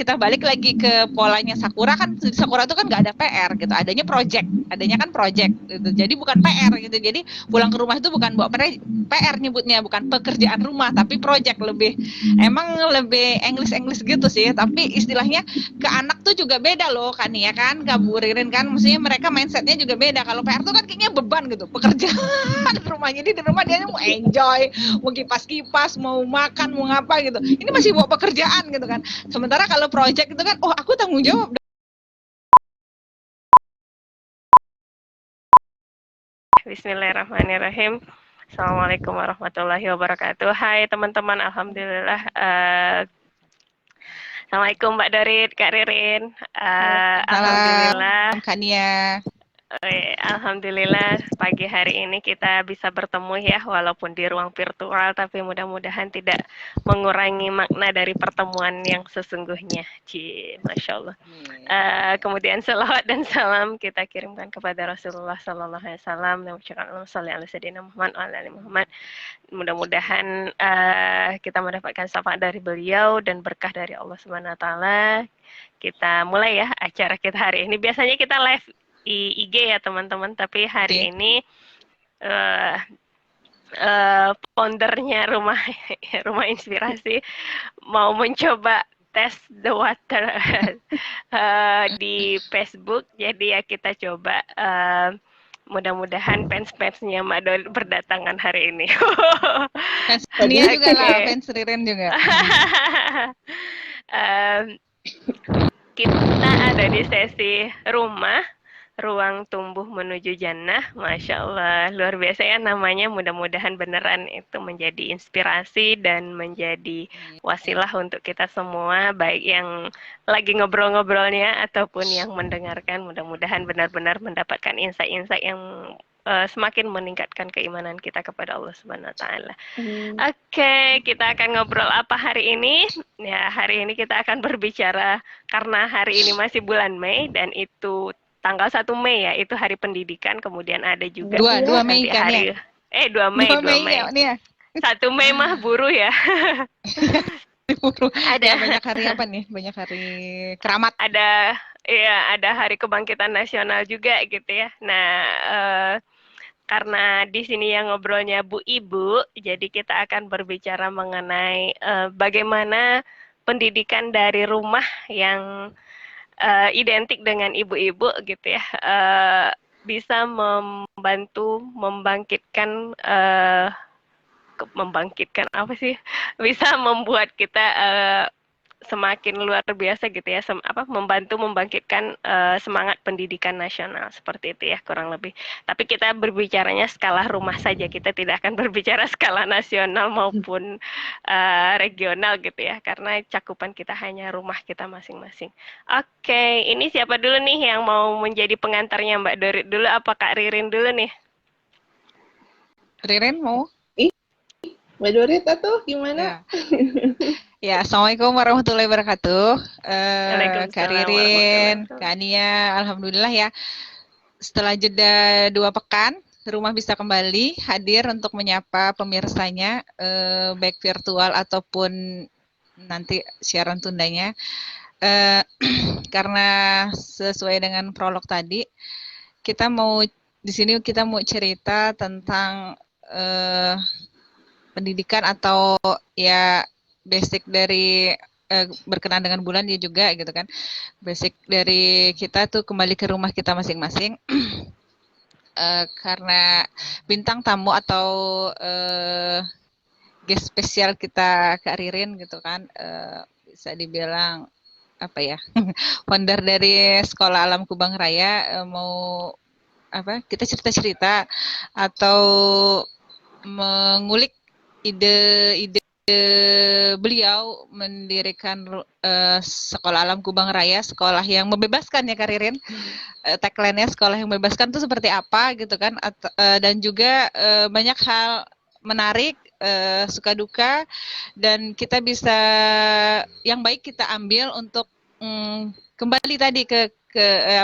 kita balik lagi ke polanya Sakura kan, Sakura itu kan nggak ada PR gitu, adanya project gitu. Jadi bukan PR gitu. Jadi pulang ke rumah itu bukan bawa PR nyebutnya, bukan pekerjaan rumah tapi project, emang lebih English gitu sih. Tapi istilahnya ke anak tuh juga beda loh kan ya kan, Kaburirin kan, maksudnya mereka mindsetnya juga beda. Kalau PR tuh kan kayaknya beban gitu, pekerjaan rumah. Jadi di rumah dia mau enjoy, mau kipas-kipas, mau makan, mau ngapa gitu. Ini masih bawa pekerjaan gitu kan. Sementara kalau project itu kan, oh aku tanggung jawab. Bismillahirrahmanirrahim. Assalamualaikum warahmatullahi wabarakatuh. Hai teman-teman, alhamdulillah. Assalamualaikum Mbak Dorit, Kak Ririn. Alhamdulillah. Salam Kak Nia. Alhamdulillah pagi hari ini kita bisa bertemu ya, walaupun di ruang virtual, tapi mudah-mudahan tidak mengurangi makna dari pertemuan yang sesungguhnya. Masya Allah. Kemudian selawat dan salam kita kirimkan kepada Rasulullah Sallallahu Alaihi Wasallam. Muhammad. Mudah-mudahan kita mendapatkan syafaat dari beliau dan berkah dari Allah Subhanahu Wa Taala. Kita mulai ya acara kita hari ini. Biasanya kita live IG ya teman-teman, tapi hari ini foundernya rumah inspirasi mau mencoba tes the water di Facebook, jadi ya kita coba. Mudah-mudahan fans-fansnya Mbak Dol berdatangan hari ini. Fans Nia juga lah, fans Ririn juga. Kita ada di sesi ruang tumbuh menuju jannah. Masya Allah, luar biasa ya namanya. Mudah-mudahan beneran itu menjadi inspirasi dan menjadi wasilah untuk kita semua, baik yang lagi ngobrol-ngobrolnya ataupun yang mendengarkan. Mudah-mudahan benar-benar mendapatkan insight-insight yang semakin meningkatkan keimanan kita kepada Allah Subhanahu Wa Taala. Oke, kita akan ngobrol apa hari ini? Ya, hari ini kita akan berbicara karena hari ini masih bulan Mei dan itu tanggal 1 Mei ya, itu hari pendidikan. Kemudian ada juga 2 Mei kan hari, ya? 2 Mei. 1 Mei mah buruh ya. Ada banyak hari apa nih? Banyak hari keramat. Ada hari kebangkitan nasional juga gitu ya. Nah, karena di sini yang ngobrolnya Bu Ibu, jadi kita akan berbicara mengenai bagaimana pendidikan dari rumah yang identik dengan ibu-ibu gitu ya, bisa membantu membangkitkan bisa membuat kita semakin luar biasa gitu ya, membantu membangkitkan semangat pendidikan nasional, seperti itu ya kurang lebih. Tapi kita berbicaranya skala rumah saja, kita tidak akan berbicara skala nasional maupun regional gitu ya, karena cakupan kita hanya rumah kita masing-masing. Oke, ini siapa dulu nih yang mau menjadi pengantarnya, Mbak Dorit dulu apa Kak Ririn dulu nih? Ririn mau? Mbak Dorit atau gimana? Ya, Assalamualaikum warahmatullahi wabarakatuh. Kak Ririn, Kak Nia, alhamdulillah ya. Setelah jeda 2 pekan, rumah bisa kembali hadir untuk menyapa pemirsanya, baik virtual ataupun nanti siaran tundanya. Karena sesuai dengan prolog tadi, di sini kita mau cerita tentang pendidikan atau ya basic dari berkenaan dengan bulan ya juga gitu kan. Basic dari kita tuh kembali ke rumah kita masing-masing. Karena bintang tamu atau guest spesial kita Kak Ririn gitu kan, bisa dibilang apa ya, founder dari Sekolah Alam Kubang Raya, mau kita cerita-cerita atau mengulik ide beliau mendirikan Sekolah Alam Kubang Raya, sekolah yang membebaskan ya Kak Ririn. Tagline-nya sekolah yang membebaskan itu seperti apa gitu kan, dan juga banyak hal menarik, suka duka, dan kita bisa yang baik kita ambil untuk kembali tadi ke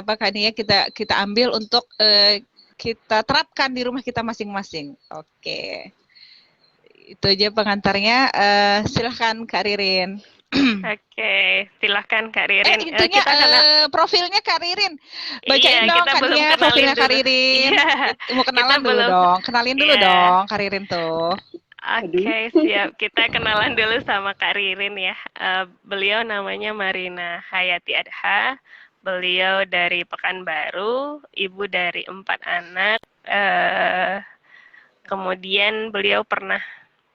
Kak Nia, kita ambil untuk kita terapkan di rumah kita masing-masing. Oke. Itu aja pengantarnya. Silahkan Kak Ririn. Oke, silahkan Kak Ririn. Itunya profilnya Kak Ririn. Bacain Iya, dong kita belum kannya kenalin profilnya Kak dulu. Ririn. Iya, Mau kenalan kita dulu belum. dong. Kenalin dulu Iya. dong Kak Ririn tuh. Aduh. Oke, siap. Kita kenalan dulu sama Kak Ririn ya. Beliau namanya Marina Hayati Adha. Beliau dari Pekanbaru, ibu dari 4 anak. Kemudian beliau pernah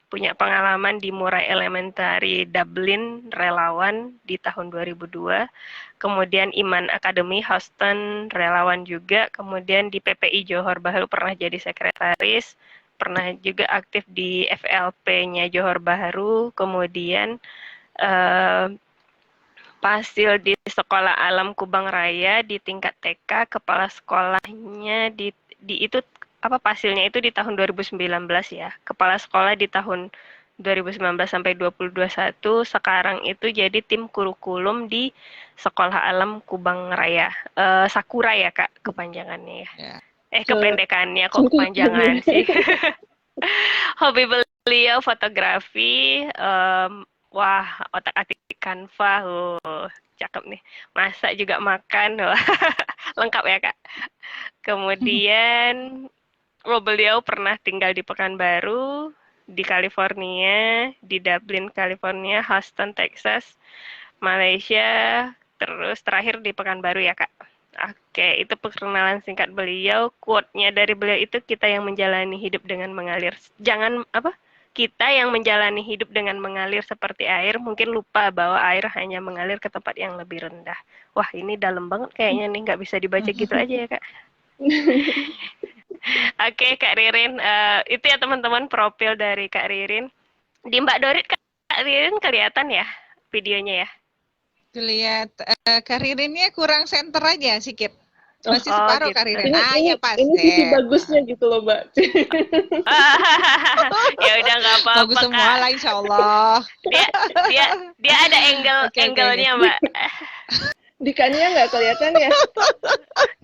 punya pengalaman di Murai Elementary Dublin, relawan di tahun 2002. Kemudian Iman Academy Houston, relawan juga. Kemudian di PPI Johor Bahru pernah jadi sekretaris. Pernah juga aktif di FLP-nya Johor Bahru. Kemudian Pasil di Sekolah Alam Kubang Raya di tingkat TK, kepala sekolahnya di itu pasilnya itu di tahun 2019 ya. Kepala sekolah di tahun 2019 sampai 2021, sekarang itu jadi tim kurikulum di Sekolah Alam Kubang Raya. Sakura ya Kak kepanjangannya ya. Kependekannya kok kepanjangan sih. Hobi beliau fotografi, wah otak-atik Canva, cakep nih. Masak juga makan, lengkap ya Kak. Kemudian beliau pernah tinggal di Pekanbaru, di California, di Dublin, California, Houston, Texas, Malaysia, terus terakhir di Pekanbaru ya Kak. Oke, itu perkenalan singkat beliau. Quote-nya dari beliau itu, kita yang menjalani hidup dengan mengalir. Kita yang menjalani hidup dengan mengalir seperti air, mungkin lupa bahwa air hanya mengalir ke tempat yang lebih rendah. Wah, ini dalam banget kayaknya nih, nggak bisa dibaca gitu aja ya Kak. Oke, Kak Ririn, itu ya teman-teman profil dari Kak Ririn. Di Mbak Dorit, Kak Ririn kelihatan ya videonya ya? Lihat Kak Ririnnya kurang center aja sedikit. Masih separuh gitu. Kak Ririn. Ini pas ini sisi bagusnya gitu loh, Mbak. Ya udah nggak apa-apa. Bagus semua lah insya Allah. Dia ada angle-nya Mbak. Di kannya nggak kelihatan ya?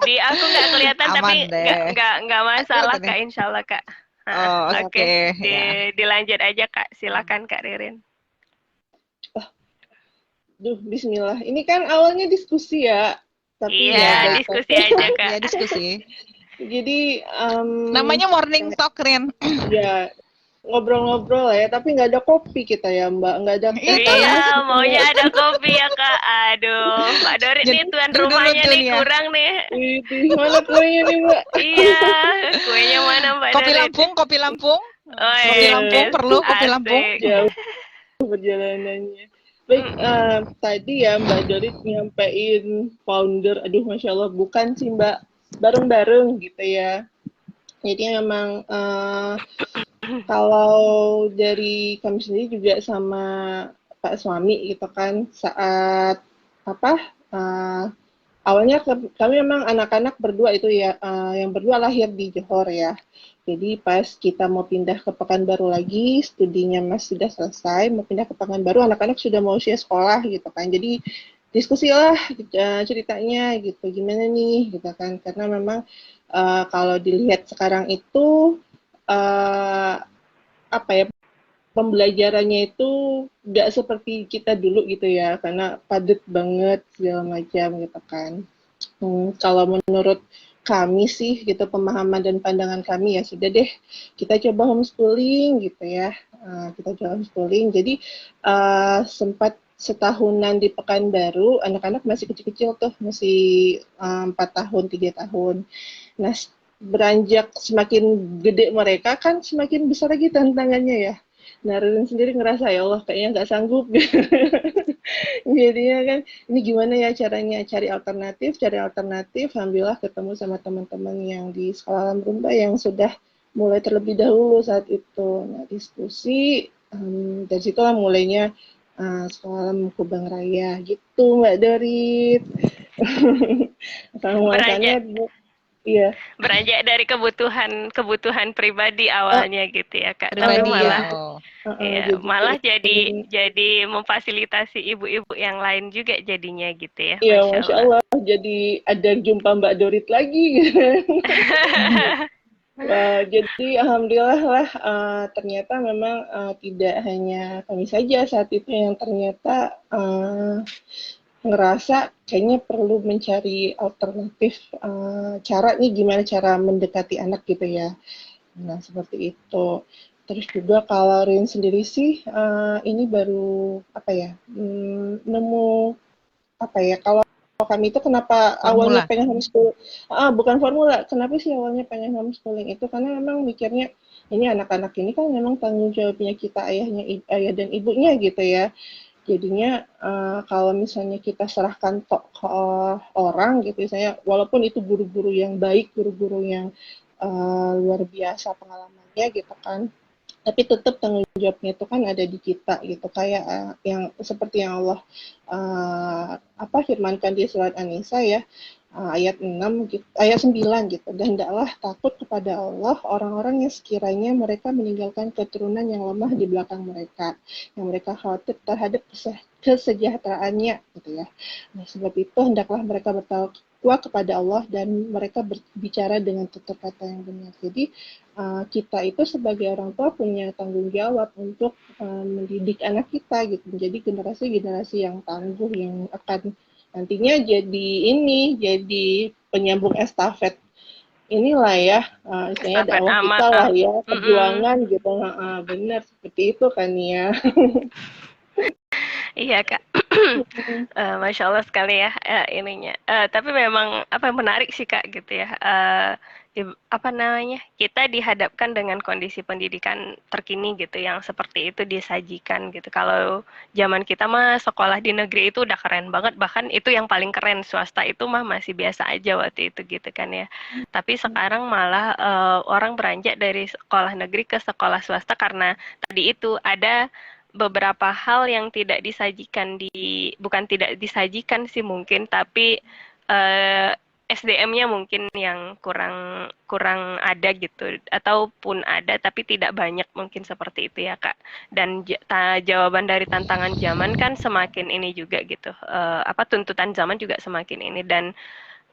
Di aku nggak kelihatan, Aman tapi deh. nggak masalah Kak, insya Allah Kak. Oke. Dilanjut aja Kak, silakan Kak Ririn. Bismillah. Ini kan awalnya diskusi ya. Tapi iya, diskusi aja Kak. Iya, diskusi. Jadi namanya morning talk, Rin. Ya, ngobrol-ngobrol ya, tapi nggak ada kopi kita ya Mbak, nggak ada kopi. Iya, maunya ada kopi ya Kak. Aduh, Mbak Dorit nih tuan rumahnya nih kurang nih. Mana kuenya nih Mbak? Iya, kuenya mana Mbak Kopi Dorit? Lampung, kopi Lampung. Oh, kopi Lampung perlu, kopi Lampung. Jauh perjalanannya. Baik, tadi ya Mbak Dorit nyampein founder, aduh Masya Allah, bukan sih Mbak, bareng-bareng gitu ya. Jadi memang kalau dari kami sendiri juga sama Pak suami gitu kan, saat awalnya kami memang anak-anak berdua itu ya, yang berdua lahir di Johor ya. Jadi pas kita mau pindah ke Pekanbaru lagi, studinya Mas sudah selesai, mau pindah ke Pekanbaru, anak-anak sudah mau usia sekolah gitu kan. Jadi diskusilah ceritanya gitu, gimana nih gitu kan. Karena memang kalau dilihat sekarang itu pembelajarannya itu nggak seperti kita dulu gitu ya, karena padat banget segala macam gitu kan. Kalau menurut kami sih gitu, pemahaman dan pandangan kami ya sudah deh kita coba homeschooling gitu ya. Kita coba homeschooling. Jadi sempat setahunan di Pekanbaru, anak-anak masih kecil-kecil tuh, masih 4 tahun, 3 tahun. Nah, beranjak semakin gede mereka kan semakin besar lagi tantangannya ya. Nah, Ririn sendiri ngerasa ya Allah kayaknya nggak sanggup. Jadinya kan ini gimana ya caranya, cari alternatif. Alhamdulillah ketemu sama teman-teman yang di Sekolah Alam Rumba yang sudah mulai terlebih dahulu saat itu. Nah, diskusi dari situlah mulainya Sekolah Alam Kubang Raya gitu Mbak Dorit. Iya. Beranjak dari kebutuhan pribadi awalnya gitu ya Kak. Tapi malah jadi memfasilitasi ibu-ibu yang lain juga jadinya gitu ya. Iya, Masya Allah. Jadi ada jumpa Mbak Dorit lagi. Wah, jadi alhamdulillah lah ternyata memang tidak hanya kami saja saat itu yang ternyata ngerasa kayaknya perlu mencari alternatif cara nih gimana cara mendekati anak gitu ya. Nah, seperti itu. Terus juga kalau Rin sendiri sih ini baru apa ya nemu apa ya kalau kami itu kenapa awalnya Formula. pengen homeschool bukan formula kenapa sih awalnya pengen homeschooling itu karena memang mikirnya ini anak-anak ini kan memang tanggung jawabnya kita ayah dan ibunya gitu ya jadinya kalau misalnya kita serahkan ke orang gitu misalnya walaupun itu guru-guru yang baik guru-guru yang luar biasa pengalamannya gitu kan tapi tetap tanggung jawabnya itu kan ada di kita gitu kayak yang seperti yang Allah firmankan di surat An-Nisa ya ayat 6 gitu, ayat 9 gitu dan hendaklah takut kepada Allah orang-orang yang sekiranya mereka meninggalkan keturunan yang lemah di belakang mereka yang mereka khawatir terhadap kesejahteraannya gitu ya. Nah, sebab itu hendaklah mereka bertakwa kepada Allah dan mereka berbicara dengan tutur kata yang benar. Jadi kita itu sebagai orang tua punya tanggung jawab untuk mendidik anak kita gitu. Jadi generasi-generasi yang tangguh yang akan nantinya jadi penyambung estafet inilah ya istilahnya Estafet dakwah kita lah amanah. ya Mm-mm. perjuangan gitu benar seperti itu kan ya. Iya Kak, Masya Allah sekali ya ininya. Tapi memang apa menarik sih Kak gitu ya. Apa namanya? Kita dihadapkan dengan kondisi pendidikan terkini gitu yang seperti itu disajikan gitu. Kalau zaman kita mah sekolah di negeri itu udah keren banget, bahkan itu yang paling keren. Swasta itu mah masih biasa aja waktu itu gitu kan ya. Tapi sekarang malah orang beranjak dari sekolah negeri ke sekolah swasta karena tadi itu ada beberapa hal yang tidak disajikan bukan tidak disajikan sih mungkin tapi SDM-nya mungkin yang kurang kurang ada gitu ataupun ada tapi tidak banyak mungkin seperti itu ya Kak. Dan jawaban dari tantangan zaman kan semakin ini juga gitu. Apa tuntutan zaman juga semakin ini dan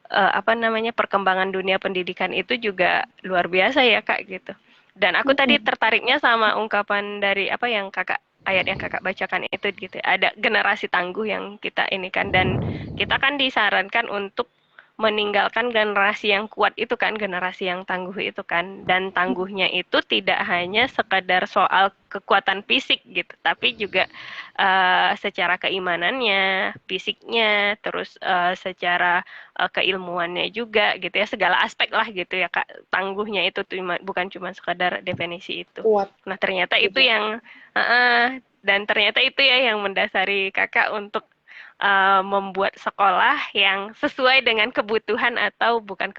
apa namanya perkembangan dunia pendidikan itu juga luar biasa ya Kak gitu. Dan aku tadi tertariknya sama ungkapan dari apa yang Kakak ayat yang Kakak bacakan itu gitu. Ada generasi tangguh yang kita ini kan dan kita kan disarankan untuk meninggalkan generasi yang kuat itu kan, generasi yang tangguh itu kan. Dan tangguhnya itu tidak hanya sekadar soal kekuatan fisik gitu, tapi juga secara keimanannya, fisiknya, terus secara keilmuannya juga gitu ya, segala aspek lah gitu ya Kak. Tangguhnya itu bukan cuma sekadar definisi itu. Kuat Nah, ternyata itu juga. yang dan ternyata itu ya yang mendasari Kakak untuk membuat sekolah yang sesuai dengan kebutuhan atau bukan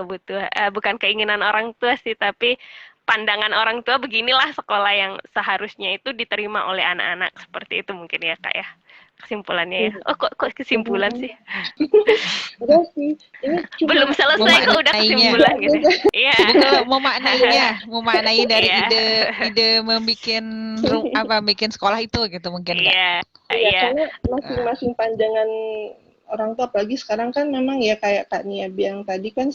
keinginan orang tua sih, tapi pandangan orang tua beginilah sekolah yang seharusnya itu diterima oleh anak-anak seperti itu mungkin ya Kak ya kesimpulannya ya. Oh kok kesimpulan sih? Enggak sih ini Belum cuma selesai kok udah Memaknainya. kesimpulan gitu. Iya. Itu memaknai dari Iya. ide bikin sekolah itu gitu mungkin nggak? Iya. Iya, Iya. karena masing-masing pandangan orang tua apalagi sekarang kan memang ya kayak Kak Nia bilang tadi kan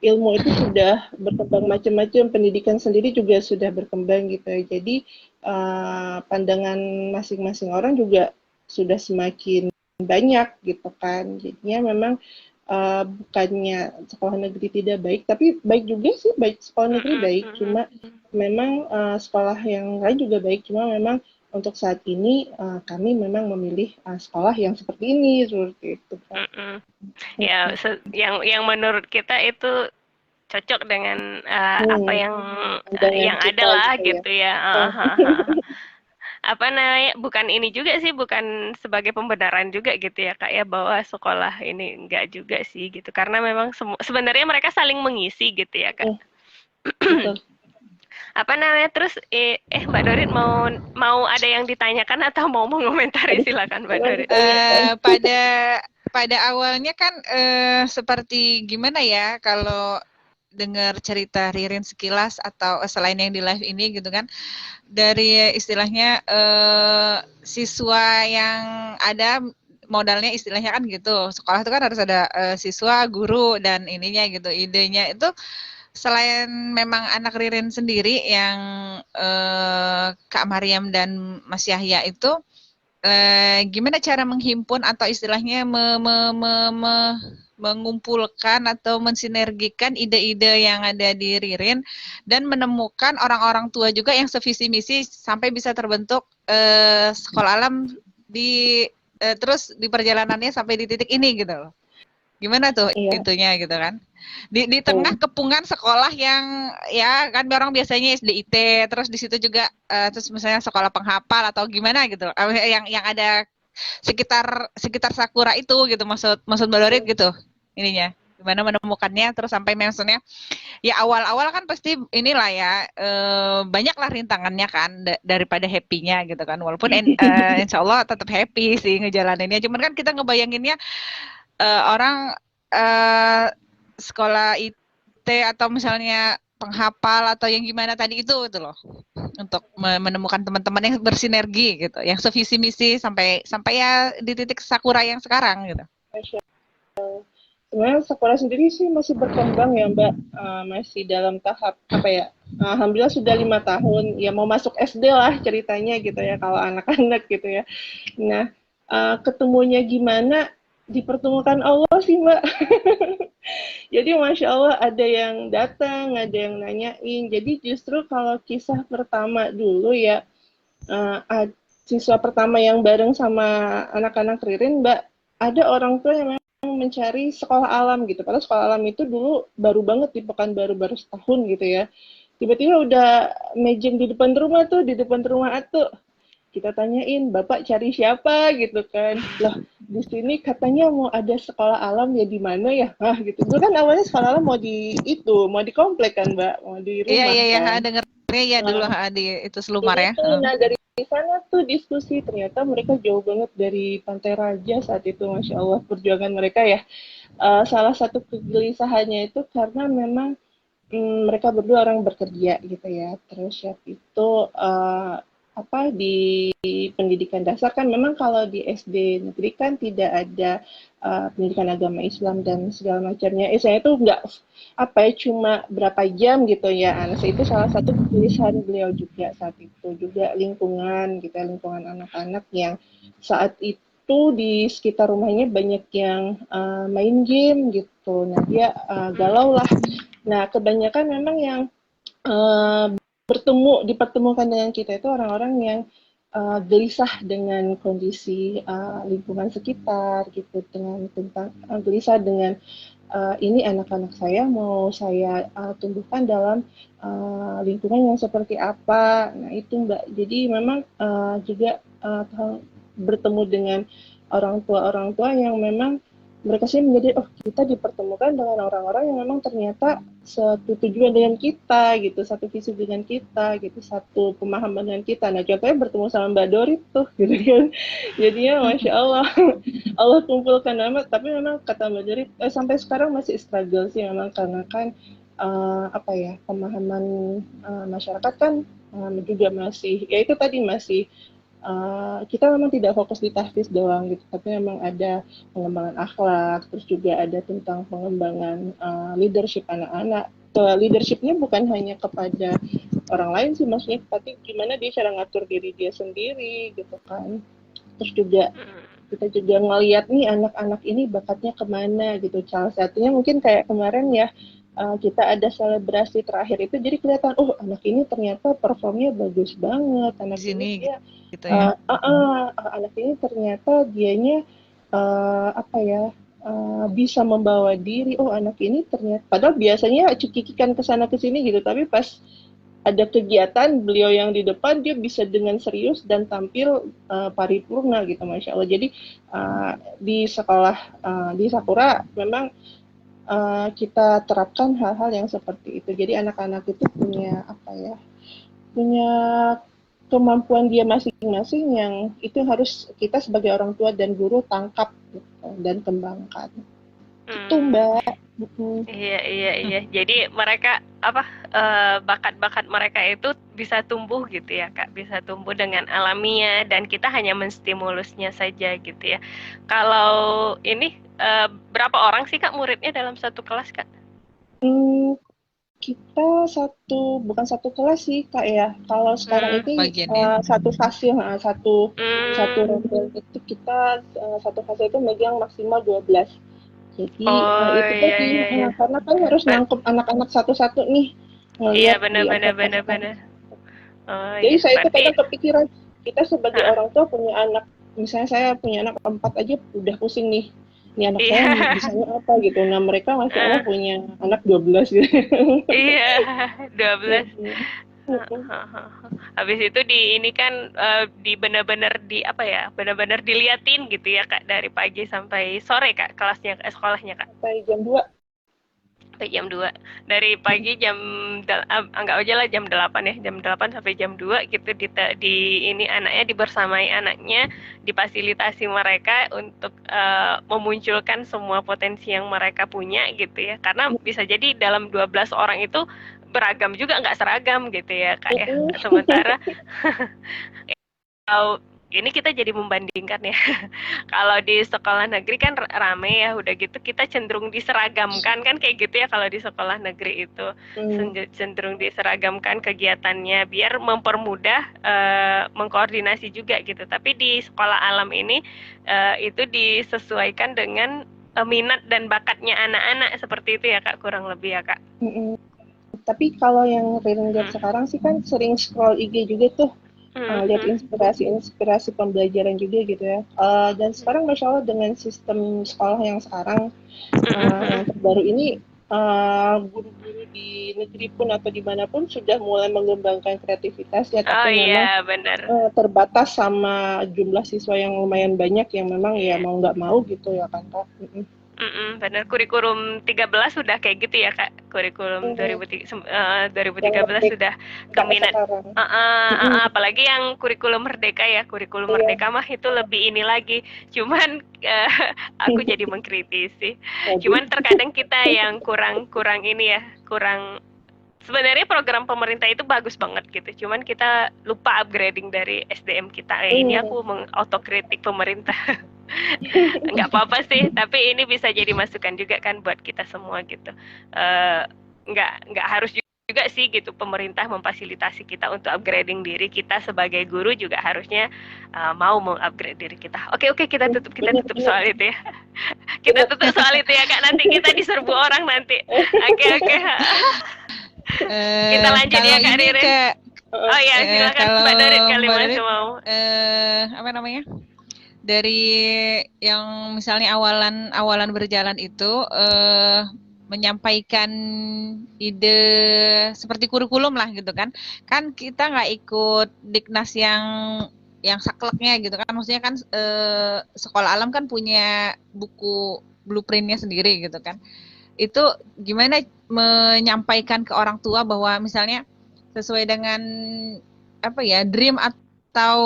ilmu itu sudah berkembang macam-macam, pendidikan sendiri juga sudah berkembang gitu ya. Jadi pandangan masing-masing orang juga sudah semakin banyak gitu kan. Jadinya memang bukannya sekolah negeri tidak baik, tapi baik juga sih, baik sekolah negeri baik. Cuma memang sekolah yang lain juga baik, cuma memang untuk saat ini kami memang memilih sekolah yang seperti ini seperti itu. Ya, yang menurut kita itu cocok dengan apa yang ada lah gitu ya. Apa namanya? Bukan ini juga sih, bukan sebagai pembenaran juga gitu ya Kak ya bahwa sekolah ini enggak juga sih gitu. Karena memang sebenarnya mereka saling mengisi gitu ya Kak. Betul. Apa namanya terus Mbak Dorit mau ada yang ditanyakan atau mau mengomentari silakan Mbak Dorit. Pada awalnya kan seperti gimana ya kalau dengar cerita Ririn sekilas atau selain yang di live ini gitu kan dari istilahnya siswa yang ada modalnya istilahnya kan gitu sekolah itu kan harus ada siswa guru dan ininya gitu idenya itu selain memang anak Ririn sendiri yang Kak Mariam dan Mas Yahya itu, gimana cara menghimpun atau istilahnya mengumpulkan atau mensinergikan ide-ide yang ada di Ririn dan menemukan orang-orang tua juga yang sevisi misi sampai bisa terbentuk sekolah alam di terus di perjalanannya sampai di titik ini gitu loh. Gimana tuh Iya. itunya gitu kan? Di tengah kepungan sekolah yang ya kan orang biasanya SDIT, terus di situ juga terus misalnya sekolah penghafal atau gimana gitu. Yang ada sekitar Sakura itu gitu, maksud Mbak Lorit gitu ininya. Gimana menemukannya terus sampai maksudnya ya awal-awal kan pasti inilah ya banyaklah rintangannya kan daripada happy-nya gitu kan. Walaupun insya Allah tetap happy sih ngejalaninnya. Cuman kan kita ngebayanginnya orang sekolah IT atau misalnya penghafal atau yang gimana tadi itu loh untuk menemukan teman-teman yang bersinergi gitu, yang sevisi misi sampai ya di titik Sakura yang sekarang gitu. Sebenarnya sekolah sendiri sih masih berkembang ya Mbak, masih dalam tahap apa ya? Alhamdulillah sudah 5 tahun, ya mau masuk SD lah ceritanya gitu ya kalau anak-anak gitu ya. Nah, ketemunya gimana? Dipertemukan Allah sih Mbak. Jadi Masya Allah ada yang datang, ada yang nanyain. Jadi justru kalau kisah pertama dulu ya, siswa pertama yang bareng sama anak-anak Ririn, Mbak, ada orang tua yang memang mencari sekolah alam gitu. Padahal sekolah alam itu dulu baru banget di Pekanbaru, baru setahun gitu ya. Tiba-tiba udah mejeng di depan rumah tuh, di depan rumah Atu. Kita tanyain, Bapak cari siapa gitu kan. Lah, di sini katanya mau ada sekolah alam ya di mana ya? Gitu. Dulu kan awalnya sekolah alam mau di itu, mau di komplek kan, Mbak, mau di rumah Iya, kan. dengernya ya dulu di itu Selumar ya. Nah, dari sana tuh diskusi, ternyata mereka jauh banget dari Pantai Raja saat itu, Masya Allah, perjuangan mereka ya. Salah satu kegelisahannya itu karena memang mereka berdua orang bekerja gitu ya. Terus ya itu di pendidikan dasar kan memang kalau di SD negeri kan tidak ada pendidikan agama Islam dan segala macamnya. Saya itu nggak cuma berapa jam gitu ya. Nah, itu salah satu kegelisahan beliau juga saat itu, juga lingkungan gitu, lingkungan anak-anak yang saat itu di sekitar rumahnya banyak yang main game gitu. Nah, dia galau lah. Nah, kebanyakan memang yang dipertemukan dengan kita itu orang-orang yang gelisah dengan kondisi lingkungan sekitar gitu, dengan tentang gelisah dengan ini anak-anak saya mau saya tumbuhkan dalam lingkungan yang seperti apa. Nah itu Mbak, jadi memang juga bertemu dengan orang tua yang memang mereka sih menjadi kita dipertemukan dengan orang-orang yang memang ternyata satu tujuan dengan kita gitu, satu visi dengan kita gitu, satu pemahaman dengan kita. Nah contohnya bertemu sama Mbak Dorit tuh gitu kan, jadinya Masya Allah Allah kumpulkan nama. Tapi memang kata Mbak Dorit sampai sekarang masih struggle sih memang, karena kan pemahaman masyarakat kan juga masih ya itu tadi, masih kita memang tidak fokus di tahfiz doang gitu, tapi memang ada pengembangan akhlak, terus juga ada tentang pengembangan leadership anak-anak. Leadershipnya bukan hanya kepada orang lain sih, maksudnya, tapi gimana dia cara ngatur diri dia sendiri gitu kan. Terus juga kita juga ngeliat nih anak-anak ini bakatnya kemana gitu. Salah satunya mungkin kayak kemarin ya, kita ada selebrasi terakhir itu, jadi kelihatan anak ini ternyata performnya bagus banget, anak ini dia gitu ya. anak ini ternyata dianya bisa membawa diri. Anak ini ternyata, padahal biasanya cekikikan kesana kesini gitu, tapi pas ada kegiatan beliau yang di depan dia bisa dengan serius dan tampil paripurna gitu, Masya Allah. Jadi di sekolah di Sakura memang kita terapkan hal-hal yang seperti itu. Jadi anak-anak itu punya punya kemampuan dia masing-masing yang itu harus kita sebagai orang tua dan guru tangkap gitu, dan kembangkan. Itu Mbak. Iya. Jadi mereka bakat-bakat mereka itu bisa tumbuh gitu ya Kak, bisa tumbuh dengan alamiah dan kita hanya menstimulusnya saja gitu ya. Kalau ini berapa orang sih Kak muridnya dalam satu kelas Kak? Kita bukan satu kelas sih Kak ya. Kalau sekarang ini Bagiannya. satu fase, satu Hmm. rombel itu kita satu fase itu megang maksimal 12. Jadi Oh itu iya tadi iya iya. karena kan harus Ba- nangkep anak-anak satu-satu nih Iya ngelihat benar di benar benar observasi. benar. Oh Jadi iya, saya itu berarti kadang kepikiran kita sebagai Hah, orang tua punya anak, misalnya saya punya anak 4 aja udah pusing nih. Ini anak saya iya. bisanya apa gitu. Nah mereka masya Allah Eh, punya anak 12 gitu. iya, 12. Mm-mm. Mm-mm. Habis itu di ini kan di benar-benar di apa ya? Benar-benar diliatin gitu ya Kak dari pagi sampai sore Kak kelasnya sekolahnya Kak. Sampai jam 2. Sampai jam 2. Dari pagi anggap aja lah jam 8 ya. Jam 8 sampai jam 2 gitu di ini anaknya dibersamai anaknya, difasilitasi mereka untuk memunculkan semua potensi yang mereka punya gitu ya. Karena bisa jadi dalam 12 orang itu beragam juga nggak seragam gitu ya Kak ya. Mm-mm. Sementara kalau ini kita jadi membandingkan ya. Kalau di sekolah negeri kan rame ya, udah gitu kita cenderung diseragamkan kan kayak gitu ya kalau di sekolah negeri itu Mm. cenderung diseragamkan kegiatannya biar mempermudah mengkoordinasi juga gitu. Tapi di sekolah alam ini itu disesuaikan dengan minat dan bakatnya anak-anak seperti itu ya Kak, kurang lebih ya Kak. Mm-mm. Tapi kalau yang Ranger Hmm. sekarang sih kan sering scroll IG juga tuh, Hmm. lihat Hmm. inspirasi pembelajaran juga gitu ya. Dan sekarang Masya Allah dengan sistem sekolah yang sekarang, yang terbaru ini, guru-guru di negeri pun atau dimanapun sudah mulai mengembangkan kreativitas ya, Oh tapi memang iya benar. terbatas sama jumlah siswa yang lumayan banyak yang memang ya Iya. mau nggak mau gitu ya kan Kak. Benar. Kurikulum 13 sudah kayak gitu ya, Kak. Kurikulum Mm-mm. 2013 Yang merdeka sudah keminat. sekarang. Mm-mm. Apalagi yang kurikulum merdeka ya. Kurikulum Iya. merdeka mah itu lebih ini lagi. Cuman aku jadi mengkritisi. Waduh. Cuman terkadang kita yang kurang ini ya, kurang sebenarnya program pemerintah itu bagus banget gitu. Cuman kita lupa upgrading dari SDM kita. Ini Mm. aku mengotokritik pemerintah. Nggak apa-apa sih, tapi ini bisa jadi masukan juga kan buat kita semua gitu. Eh, nggak harus juga sih gitu pemerintah memfasilitasi kita untuk upgrading diri kita sebagai guru juga harusnya mau mengupgrade diri kita. Oke, kita tutup Bener-bener. soal itu ya. Kita Bener. tutup soal itu ya Kak. Nanti kita diserbu orang nanti. Oke. Kita lanjut Kalau ya Kak ini Ririn. ke Oh ya, silakan kalau Mbak Dorit kali Mbak masih Dorit, mau. apa namanya? Dari yang misalnya awalan berjalan itu menyampaikan ide seperti kurikulum lah gitu kan kita nggak ikut Diknas yang sakleknya gitu kan maksudnya kan sekolah alam kan punya buku blueprintnya sendiri gitu kan itu gimana menyampaikan ke orang tua bahwa misalnya sesuai dengan apa ya dream atau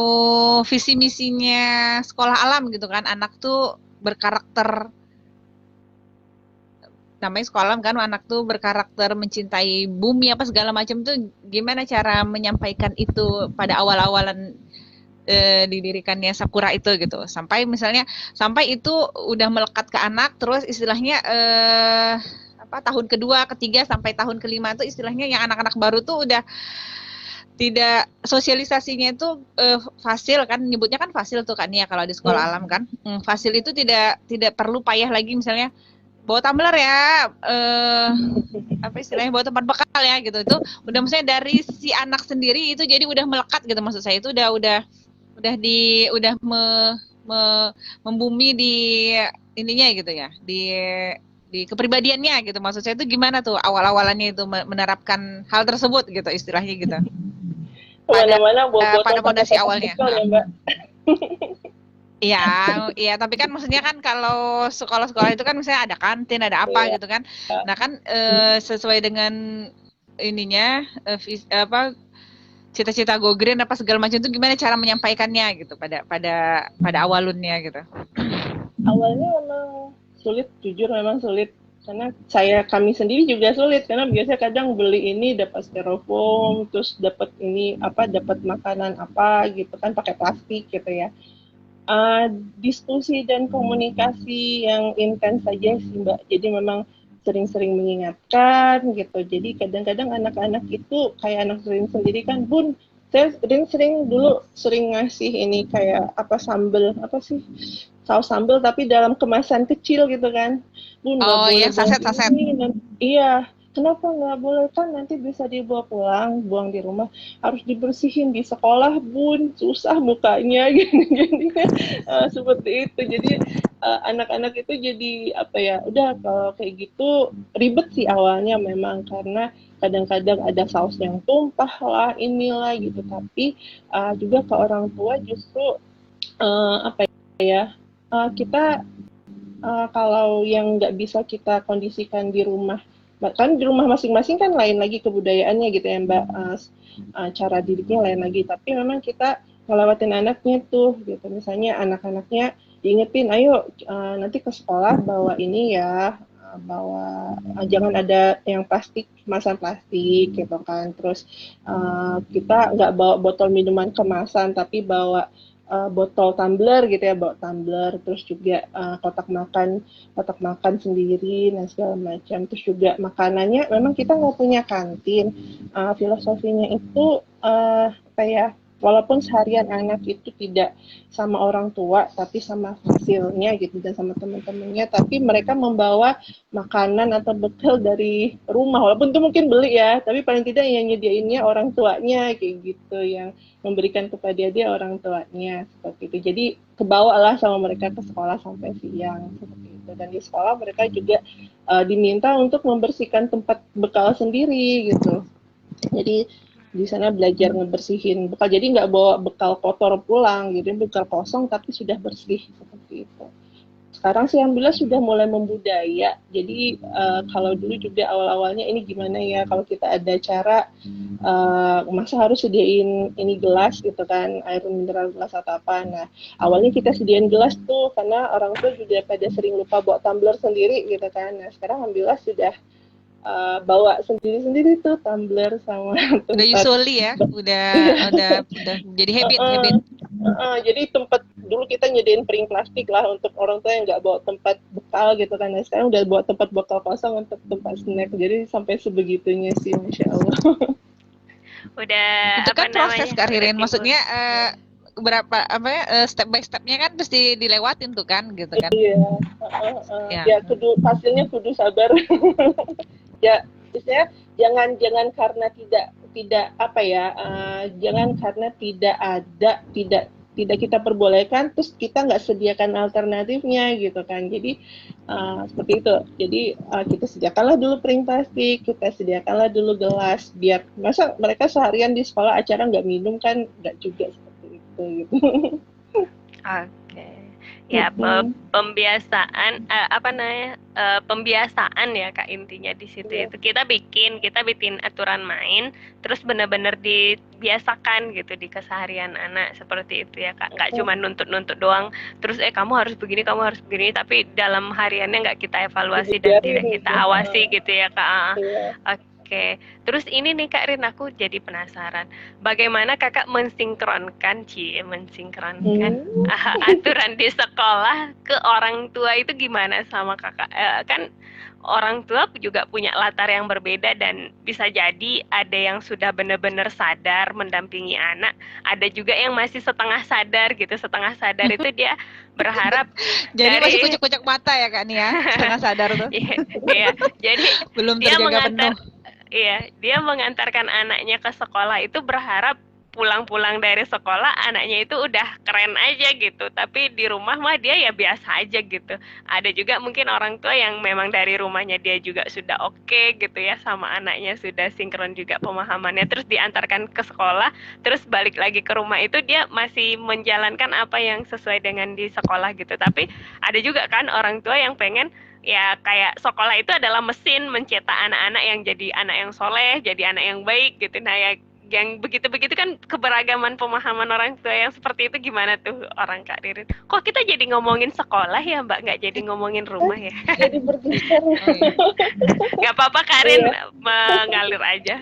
visi misinya sekolah alam gitu kan anak tuh berkarakter namanya sekolah alam kan anak tuh berkarakter mencintai bumi apa segala macam tuh gimana cara menyampaikan itu pada awal-awalan didirikannya Sakura itu gitu sampai itu udah melekat ke anak terus istilahnya tahun kedua ketiga sampai tahun kelima tuh istilahnya yang anak-anak baru tuh udah tidak sosialisasinya itu fasil kan nyebutnya kan fasil tuh kan ya kalau di sekolah alam kan fasil itu tidak perlu payah lagi misalnya bawa tumbler ya apa istilahnya bawa tempat bekal ya gitu itu udah misalnya dari si anak sendiri itu jadi udah melekat gitu maksud saya itu udah membumi di ininya gitu ya di kepribadiannya gitu maksud saya itu gimana tuh awal-awalannya itu menerapkan hal tersebut gitu istilahnya gitu Kemana-mana bawa pada botol pondasi pakai awalnya. ya Mbak. Iya, tapi kan maksudnya kan kalau sekolah-sekolah itu kan misalnya ada kantin, ada apa gitu kan. Nah kan sesuai dengan ininya cita-cita Go Green apa segala macam itu gimana cara menyampaikannya gitu pada awalunnya gitu. Awalnya memang sulit, jujur memang sulit. Karena kami sendiri juga sulit karena biasanya kadang beli ini dapat styrofoam terus dapat dapat makanan apa gitu kan pakai plastik gitu ya. Diskusi dan komunikasi yang intens saja sih Mbak. Jadi memang sering-sering mengingatkan gitu. Jadi kadang-kadang anak-anak itu kayak anak Rin sendiri kan, Bun, saya sering dulu sering ngasih ini kayak apa sambel apa sih, saus sambel tapi dalam kemasan kecil gitu kan, Bun nggak Oh boleh iya, buang saset-saset. ini, iya. Kenapa nggak boleh, kan nanti bisa dibawa pulang, buang di rumah, harus dibersihin di sekolah, Bun, susah mukanya gini gini kan. Seperti itu. Jadi anak-anak itu jadi apa ya, udah kalau kayak gitu ribet sih awalnya memang, karena kadang-kadang ada saus yang tumpah lah inilah gitu, tapi juga ke orang tua justru apa ya, kita kalau yang nggak bisa kita kondisikan di rumah, kan di rumah masing-masing kan lain lagi kebudayaannya gitu ya Mbak, cara didiknya lain lagi, tapi memang kita ngelewatin anaknya tuh gitu, misalnya anak-anaknya diingetin, ayo nanti ke sekolah bawa ini ya, bawa jangan ada yang plastik, kemasan plastik gitu kan, terus kita nggak bawa botol minuman kemasan tapi bawa botol tumbler gitu ya, bawa tumbler, terus juga kotak makan sendiri dan segala macam. Terus juga makanannya memang kita nggak punya kantin. Filosofinya itu apa ya, walaupun seharian anak itu tidak sama orang tua tapi sama hasilnya gitu dan sama teman-temannya, tapi mereka membawa makanan atau bekal dari rumah, walaupun itu mungkin beli ya, tapi paling tidak yang nyediainnya orang tuanya kayak gitu, yang memberikan kepada dia orang tuanya seperti itu. Jadi kebawalah sama mereka ke sekolah sampai siang seperti itu. Dan di sekolah mereka juga diminta untuk membersihkan tempat bekal sendiri gitu. Jadi di sana belajar ngebersihin bekal. Jadi nggak bawa bekal kotor pulang, gitu, bekal kosong tapi sudah bersih seperti itu. Sekarang sih alhamdulillah sudah mulai membudaya. Jadi kalau dulu juga awal-awalnya ini gimana ya, kalau kita ada cara masa harus sediain ini gelas gitu kan, air mineral gelas atau apa. Nah awalnya kita sediain gelas tuh karena orang tua juga pada sering lupa bawa tumbler sendiri gitu kan. Nah sekarang alhamdulillah sudah bawa sendiri-sendiri tuh tumbler sama Udah tempat. usually ya, udah jadi habit. Jadi tempat dulu kita nyediain piring plastik lah untuk orang tua yang nggak bawa tempat bekal gitu kan. Nah, sekarang udah bawa tempat bekal kosong untuk tempat snack. Jadi sampai sebegitunya sih, Masya Allah. Udah Itu apa kan proses namanya? Kak Udah Ririn, timbul. maksudnya berapa apa ya, step by stepnya kan mesti dilewatin tuh kan gitu kan. Iya, Ya. ya hasilnya kudu sabar. Ya, misalnya jangan karena tidak apa ya, jangan karena tidak kita perbolehkan terus kita nggak sediakan alternatifnya gitu kan. Jadi seperti itu. Jadi kita sediakanlah dulu piring plastik, kita sediakanlah dulu gelas, biar masa mereka seharian di sekolah acara nggak minum kan, nggak juga seperti itu gitu. Oke. Ya, pembiasaan apa namanya? Pembiasaan ya Kak, intinya di situ Iya. itu kita bikin aturan main, terus benar-benar dibiasakan gitu di keseharian anak seperti itu ya Kak. Nggak cuma nuntut-nuntut doang, terus kamu harus begini, tapi dalam hariannya nggak kita evaluasi dan tidak kita awasi gitu ya Kak. Iya. Oke, terus ini nih Kak Rin, aku jadi penasaran, bagaimana Kakak mensinkronkan aturan di sekolah ke orang tua itu gimana sama Kakak? Kan orang tua juga punya latar yang berbeda dan bisa jadi ada yang sudah benar-benar sadar mendampingi anak, ada juga yang masih setengah sadar gitu. Setengah sadar itu dia berharap Jadi dari masih kucek-kucek mata ya Kak nih ya, setengah sadar tuh. Iya, jadi Belum dia terjaga penuh. dia mengantarkan anaknya ke sekolah itu berharap pulang-pulang dari sekolah anaknya itu udah keren aja gitu, tapi di rumah mah dia ya biasa aja gitu. Ada juga mungkin orang tua yang memang dari rumahnya dia juga sudah oke gitu ya sama anaknya, sudah sinkron juga pemahamannya, terus diantarkan ke sekolah, terus balik lagi ke rumah itu dia masih menjalankan apa yang sesuai dengan di sekolah gitu. Tapi ada juga kan orang tua yang pengen ya kayak sekolah itu adalah mesin mencetak anak-anak yang jadi anak yang soleh, jadi anak yang baik gitu. Nah ya yang begitu-begitu kan keberagaman pemahaman orang tua yang seperti itu gimana tuh orang Kak Ririn? Kok kita jadi ngomongin sekolah ya Mbak, nggak jadi ngomongin rumah ya? Jadi bergeser. Nggak apa-apa Kak Rin, mengalir aja.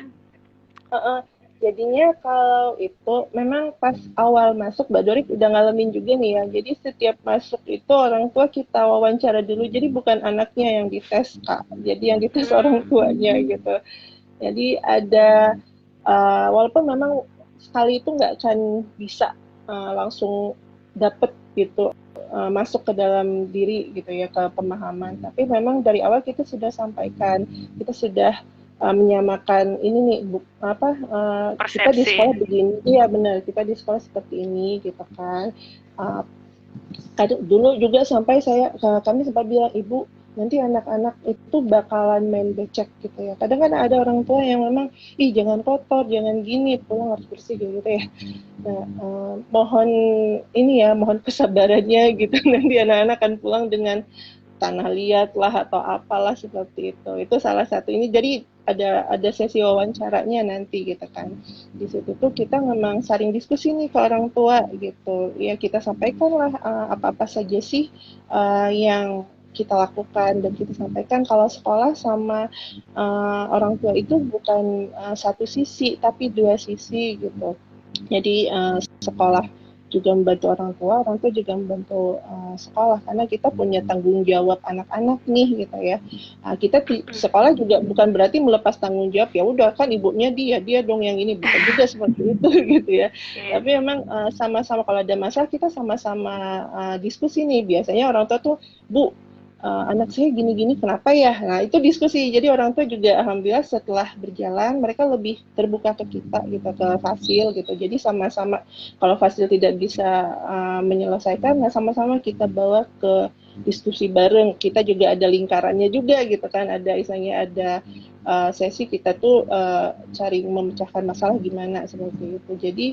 Jadinya kalau itu memang pas awal masuk Mbak Dorit udah ngalamin juga nih ya. Jadi setiap masuk itu orang tua kita wawancara dulu. Jadi bukan anaknya yang dites Kak. Jadi yang dites orang tuanya gitu. Jadi ada walaupun memang sekali itu nggak akan bisa langsung dapet gitu masuk ke dalam diri gitu ya ke pemahaman. Tapi memang dari awal kita sudah sampaikan, kita sudah menyamakan ini nih kita di sekolah begini, iya benar kita di sekolah seperti ini gitu kan. Dulu juga sampai kami sempat bilang ibu nanti anak-anak itu bakalan main becek gitu ya. Kadang kan ada orang tua yang memang jangan kotor, jangan gini, pulang harus bersih gitu ya. Nah, mohon kesabarannya gitu nanti anak-anak akan pulang dengan tanah liat lah atau apalah seperti itu. Itu salah satu ini. Jadi ada sesi wawancaranya nanti gitu kan. Di situ tuh kita memang saling diskusi nih ke orang tua gitu. Ya kita sampaikan lah apa-apa saja sih yang kita lakukan dan kita sampaikan kalau sekolah sama orang tua itu bukan satu sisi tapi dua sisi gitu. Jadi sekolah juga membantu orang tua juga membantu sekolah karena kita punya tanggung jawab anak-anak nih gitu ya. Kita sekolah juga bukan berarti melepas tanggung jawab ya udah kan ibunya dia dong yang ini bukan juga seperti itu gitu ya. Tapi memang sama-sama kalau ada masalah kita sama-sama diskusi nih. Biasanya orang tua tuh Bu anak saya gini-gini kenapa ya? Nah itu diskusi. Jadi orang tua juga alhamdulillah setelah berjalan mereka lebih terbuka ke kita gitu ke Fasil gitu. Jadi sama-sama kalau Fasil tidak bisa menyelesaikan, nah sama-sama kita bawa ke diskusi bareng. Kita juga ada lingkarannya juga gitu kan. Ada misalnya ada sesi kita tuh cari memecahkan masalah gimana seperti itu. Jadi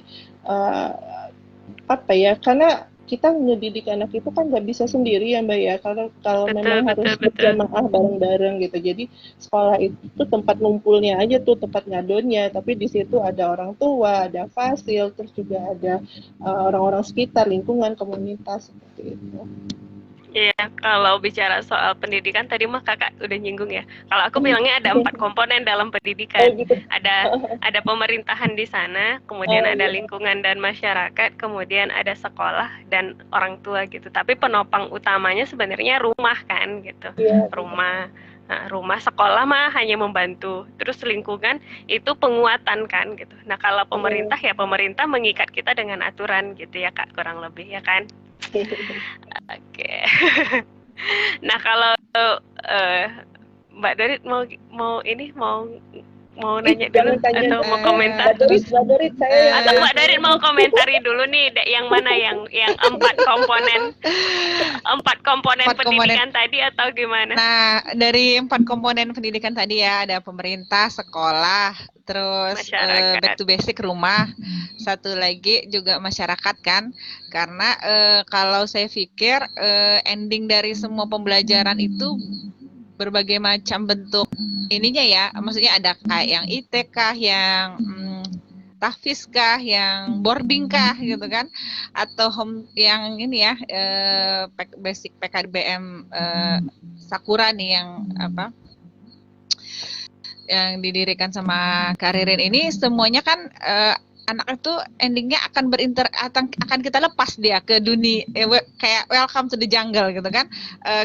karena kita ngedidik anak itu kan nggak bisa sendiri ya Mbak ya, kalau memang harus berjamaah bareng-bareng gitu. Jadi sekolah itu tempat ngumpulnya aja tuh, tempat ngadonnya, tapi di situ ada orang tua, ada fasil, terus juga ada orang-orang sekitar, lingkungan, komunitas seperti itu. Iya, kalau bicara soal pendidikan tadi mah kakak udah nyinggung ya. Kalau aku bilangnya ada 4 komponen dalam pendidikan. Gitu. Ada pemerintahan di sana, kemudian ada lingkungan dan masyarakat, kemudian ada sekolah dan orang tua gitu. Tapi penopang utamanya sebenarnya rumah kan gitu. Iya. Rumah sekolah mah hanya membantu. Terus lingkungan itu penguatan kan gitu. Nah kalau pemerintah ya pemerintah mengikat kita dengan aturan gitu ya Kak kurang lebih ya kan. Oke. Nah kalau Mbak Dorit mau nanya dulu atau mau komentar? Mbak Dorit saya atau Mbak Dorit mau komentari dulu nih yang mana yang 4 komponen pendidikan tadi atau gimana? Nah, dari 4 komponen pendidikan tadi ya ada pemerintah, sekolah, terus back to basic rumah, satu lagi juga masyarakat kan, karena kalau saya pikir ending dari semua pembelajaran itu berbagai macam bentuk ininya ya, maksudnya ada kayak yang ITK, yang tahfiz kah, yang boarding kah gitu kan, atau yang ini ya basic PKBM Sakura nih yang yang didirikan sama Karirin ini semuanya kan anak itu endingnya akan akan kita lepas dia ke dunia kayak welcome to the jungle gitu kan,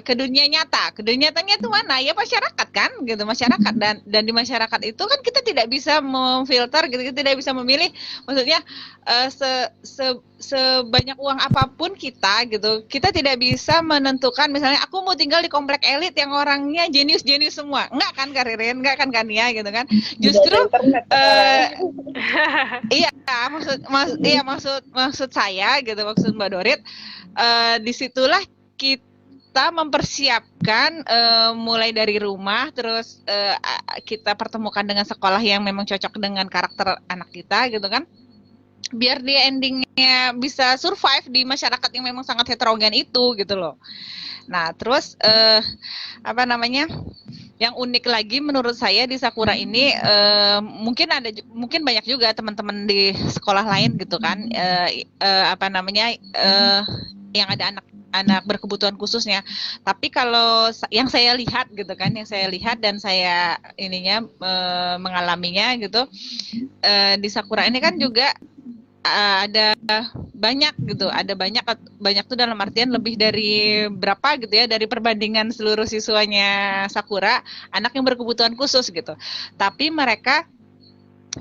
ke dunia nyata. Ke dunia nyatanya itu mana? Ya masyarakat kan gitu, masyarakat dan di masyarakat itu kan kita tidak bisa memfilter gitu, kita tidak bisa memilih, maksudnya sebanyak uang apapun kita gitu, kita tidak bisa menentukan misalnya aku mau tinggal di komplek elit yang orangnya jenius-jenius semua. Enggak kan Karirin, enggak kan Kania gitu kan. Justru iya maksud saya gitu, maksud Mbak Dorit disitulah kita mempersiapkan mulai dari rumah, terus kita pertemukan dengan sekolah yang memang cocok dengan karakter anak kita gitu kan, biar dia endingnya bisa survive di masyarakat yang memang sangat heterogen itu gitu loh. Nah terus yang unik lagi menurut saya di Sakura ini mungkin banyak juga teman-teman di sekolah lain gitu kan, yang ada anak berkebutuhan khususnya. Tapi kalau yang saya lihat gitu kan, yang saya lihat dan saya mengalaminya gitu, di Sakura ini kan juga ada banyak gitu, ada banyak tuh dalam artian lebih dari berapa gitu ya, dari perbandingan seluruh siswanya Sakura, anak yang berkebutuhan khusus gitu. Tapi mereka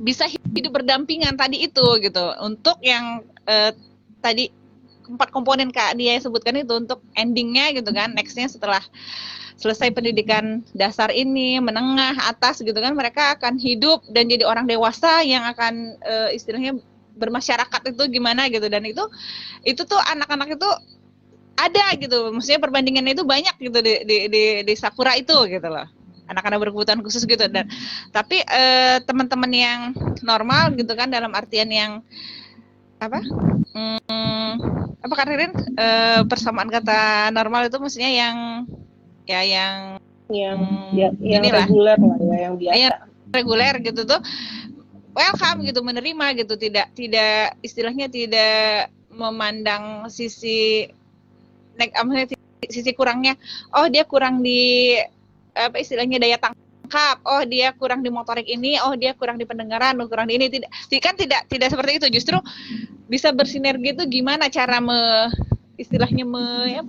bisa hidup berdampingan tadi itu gitu. Untuk yang tadi 4 komponen Kak dia sebutkan itu, untuk endingnya gitu kan, nextnya setelah selesai pendidikan dasar ini, menengah, atas gitu kan, mereka akan hidup dan jadi orang dewasa yang akan istilahnya bermasyarakat itu gimana gitu. Dan itu tuh anak-anak itu ada gitu, maksudnya perbandingannya itu banyak gitu di Sakura itu gitu loh, anak-anak berkebutuhan khusus gitu. Dan tapi teman-teman yang normal gitu kan, dalam artian yang apa Kak Ririn, persamaan kata normal itu maksudnya yang inilah, reguler lah ya, yang biasa, yang reguler gitu tuh welcome gitu, menerima gitu, tidak istilahnya tidak memandang sisi kurangnya. Oh dia kurang di istilahnya daya tangkap, oh dia kurang di motorik ini, oh dia kurang di pendengaran, kurang di ini. Tidak seperti itu. Justru bisa bersinergi itu gimana cara istilahnya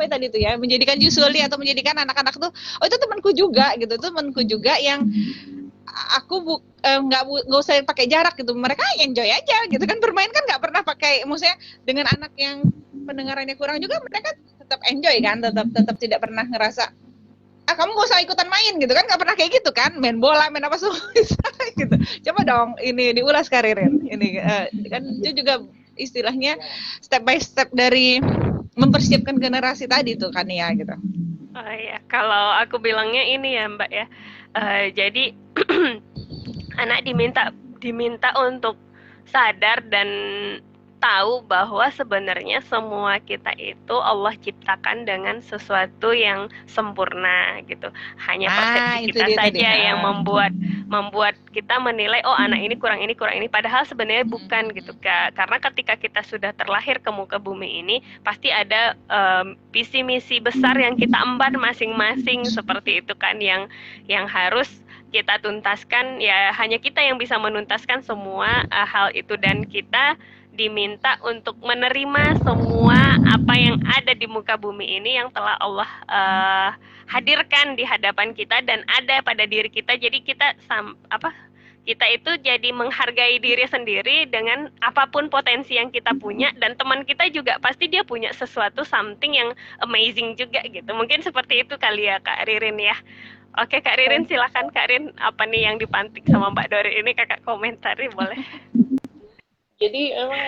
tadi itu ya, menjadikan Yusuli atau menjadikan anak-anak tuh, oh itu temanku juga gitu, temanku juga yang aku nggak usah pakai jarak gitu, mereka enjoy aja gitu kan, bermain kan nggak pernah pakai, maksudnya dengan anak yang pendengarannya kurang juga mereka tetap enjoy kan, tetap tidak pernah ngerasa kamu gak usah ikutan main gitu kan, nggak pernah kayak gitu kan, main bola main apa semua bisa gitu. Coba dong ini diulas Karirin ini kan itu juga istilahnya step by step dari mempersiapkan generasi tadi tuh kan ya gitu. Oh ya, kalau aku bilangnya ini ya Mbak ya, jadi anak diminta untuk sadar dan tahu bahwa sebenarnya semua kita itu Allah ciptakan dengan sesuatu yang sempurna gitu. Hanya persepsi kita saja yang membuat kita menilai, oh anak ini kurang ini, padahal sebenarnya bukan gitu. Karena ketika kita sudah terlahir ke muka bumi ini, pasti ada visi misi besar yang kita emban masing-masing, seperti itu kan, yang harus kita tuntaskan. Ya hanya kita yang bisa menuntaskan semua hal itu, dan kita diminta untuk menerima semua apa yang ada di muka bumi ini yang telah Allah hadirkan di hadapan kita dan ada pada diri kita. Jadi kita itu jadi menghargai diri sendiri dengan apapun potensi yang kita punya, dan teman kita juga pasti dia punya sesuatu something yang amazing juga gitu. Mungkin seperti itu kali ya Kak Ririn ya. Oke Kak Ririn, silakan Kak Ririn, apa nih yang dipantik sama Mbak Dori ini, Kakak komentari boleh. Jadi emang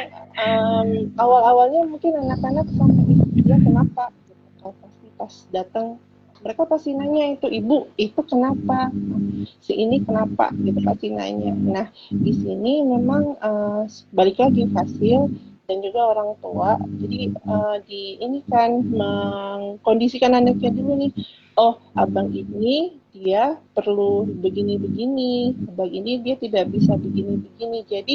awal-awalnya mungkin anak-anak sama dia kenapa gitu. Pasti pas datang mereka pasti nanya itu, ibu itu kenapa, si ini kenapa gitu, pasti nanya. Nah di sini memang balik lagi Fasil dan juga orang tua, jadi ini kan mengkondisikan anaknya dulu nih, oh abang ini dia perlu begini-begini, abang ini dia tidak bisa begini-begini, jadi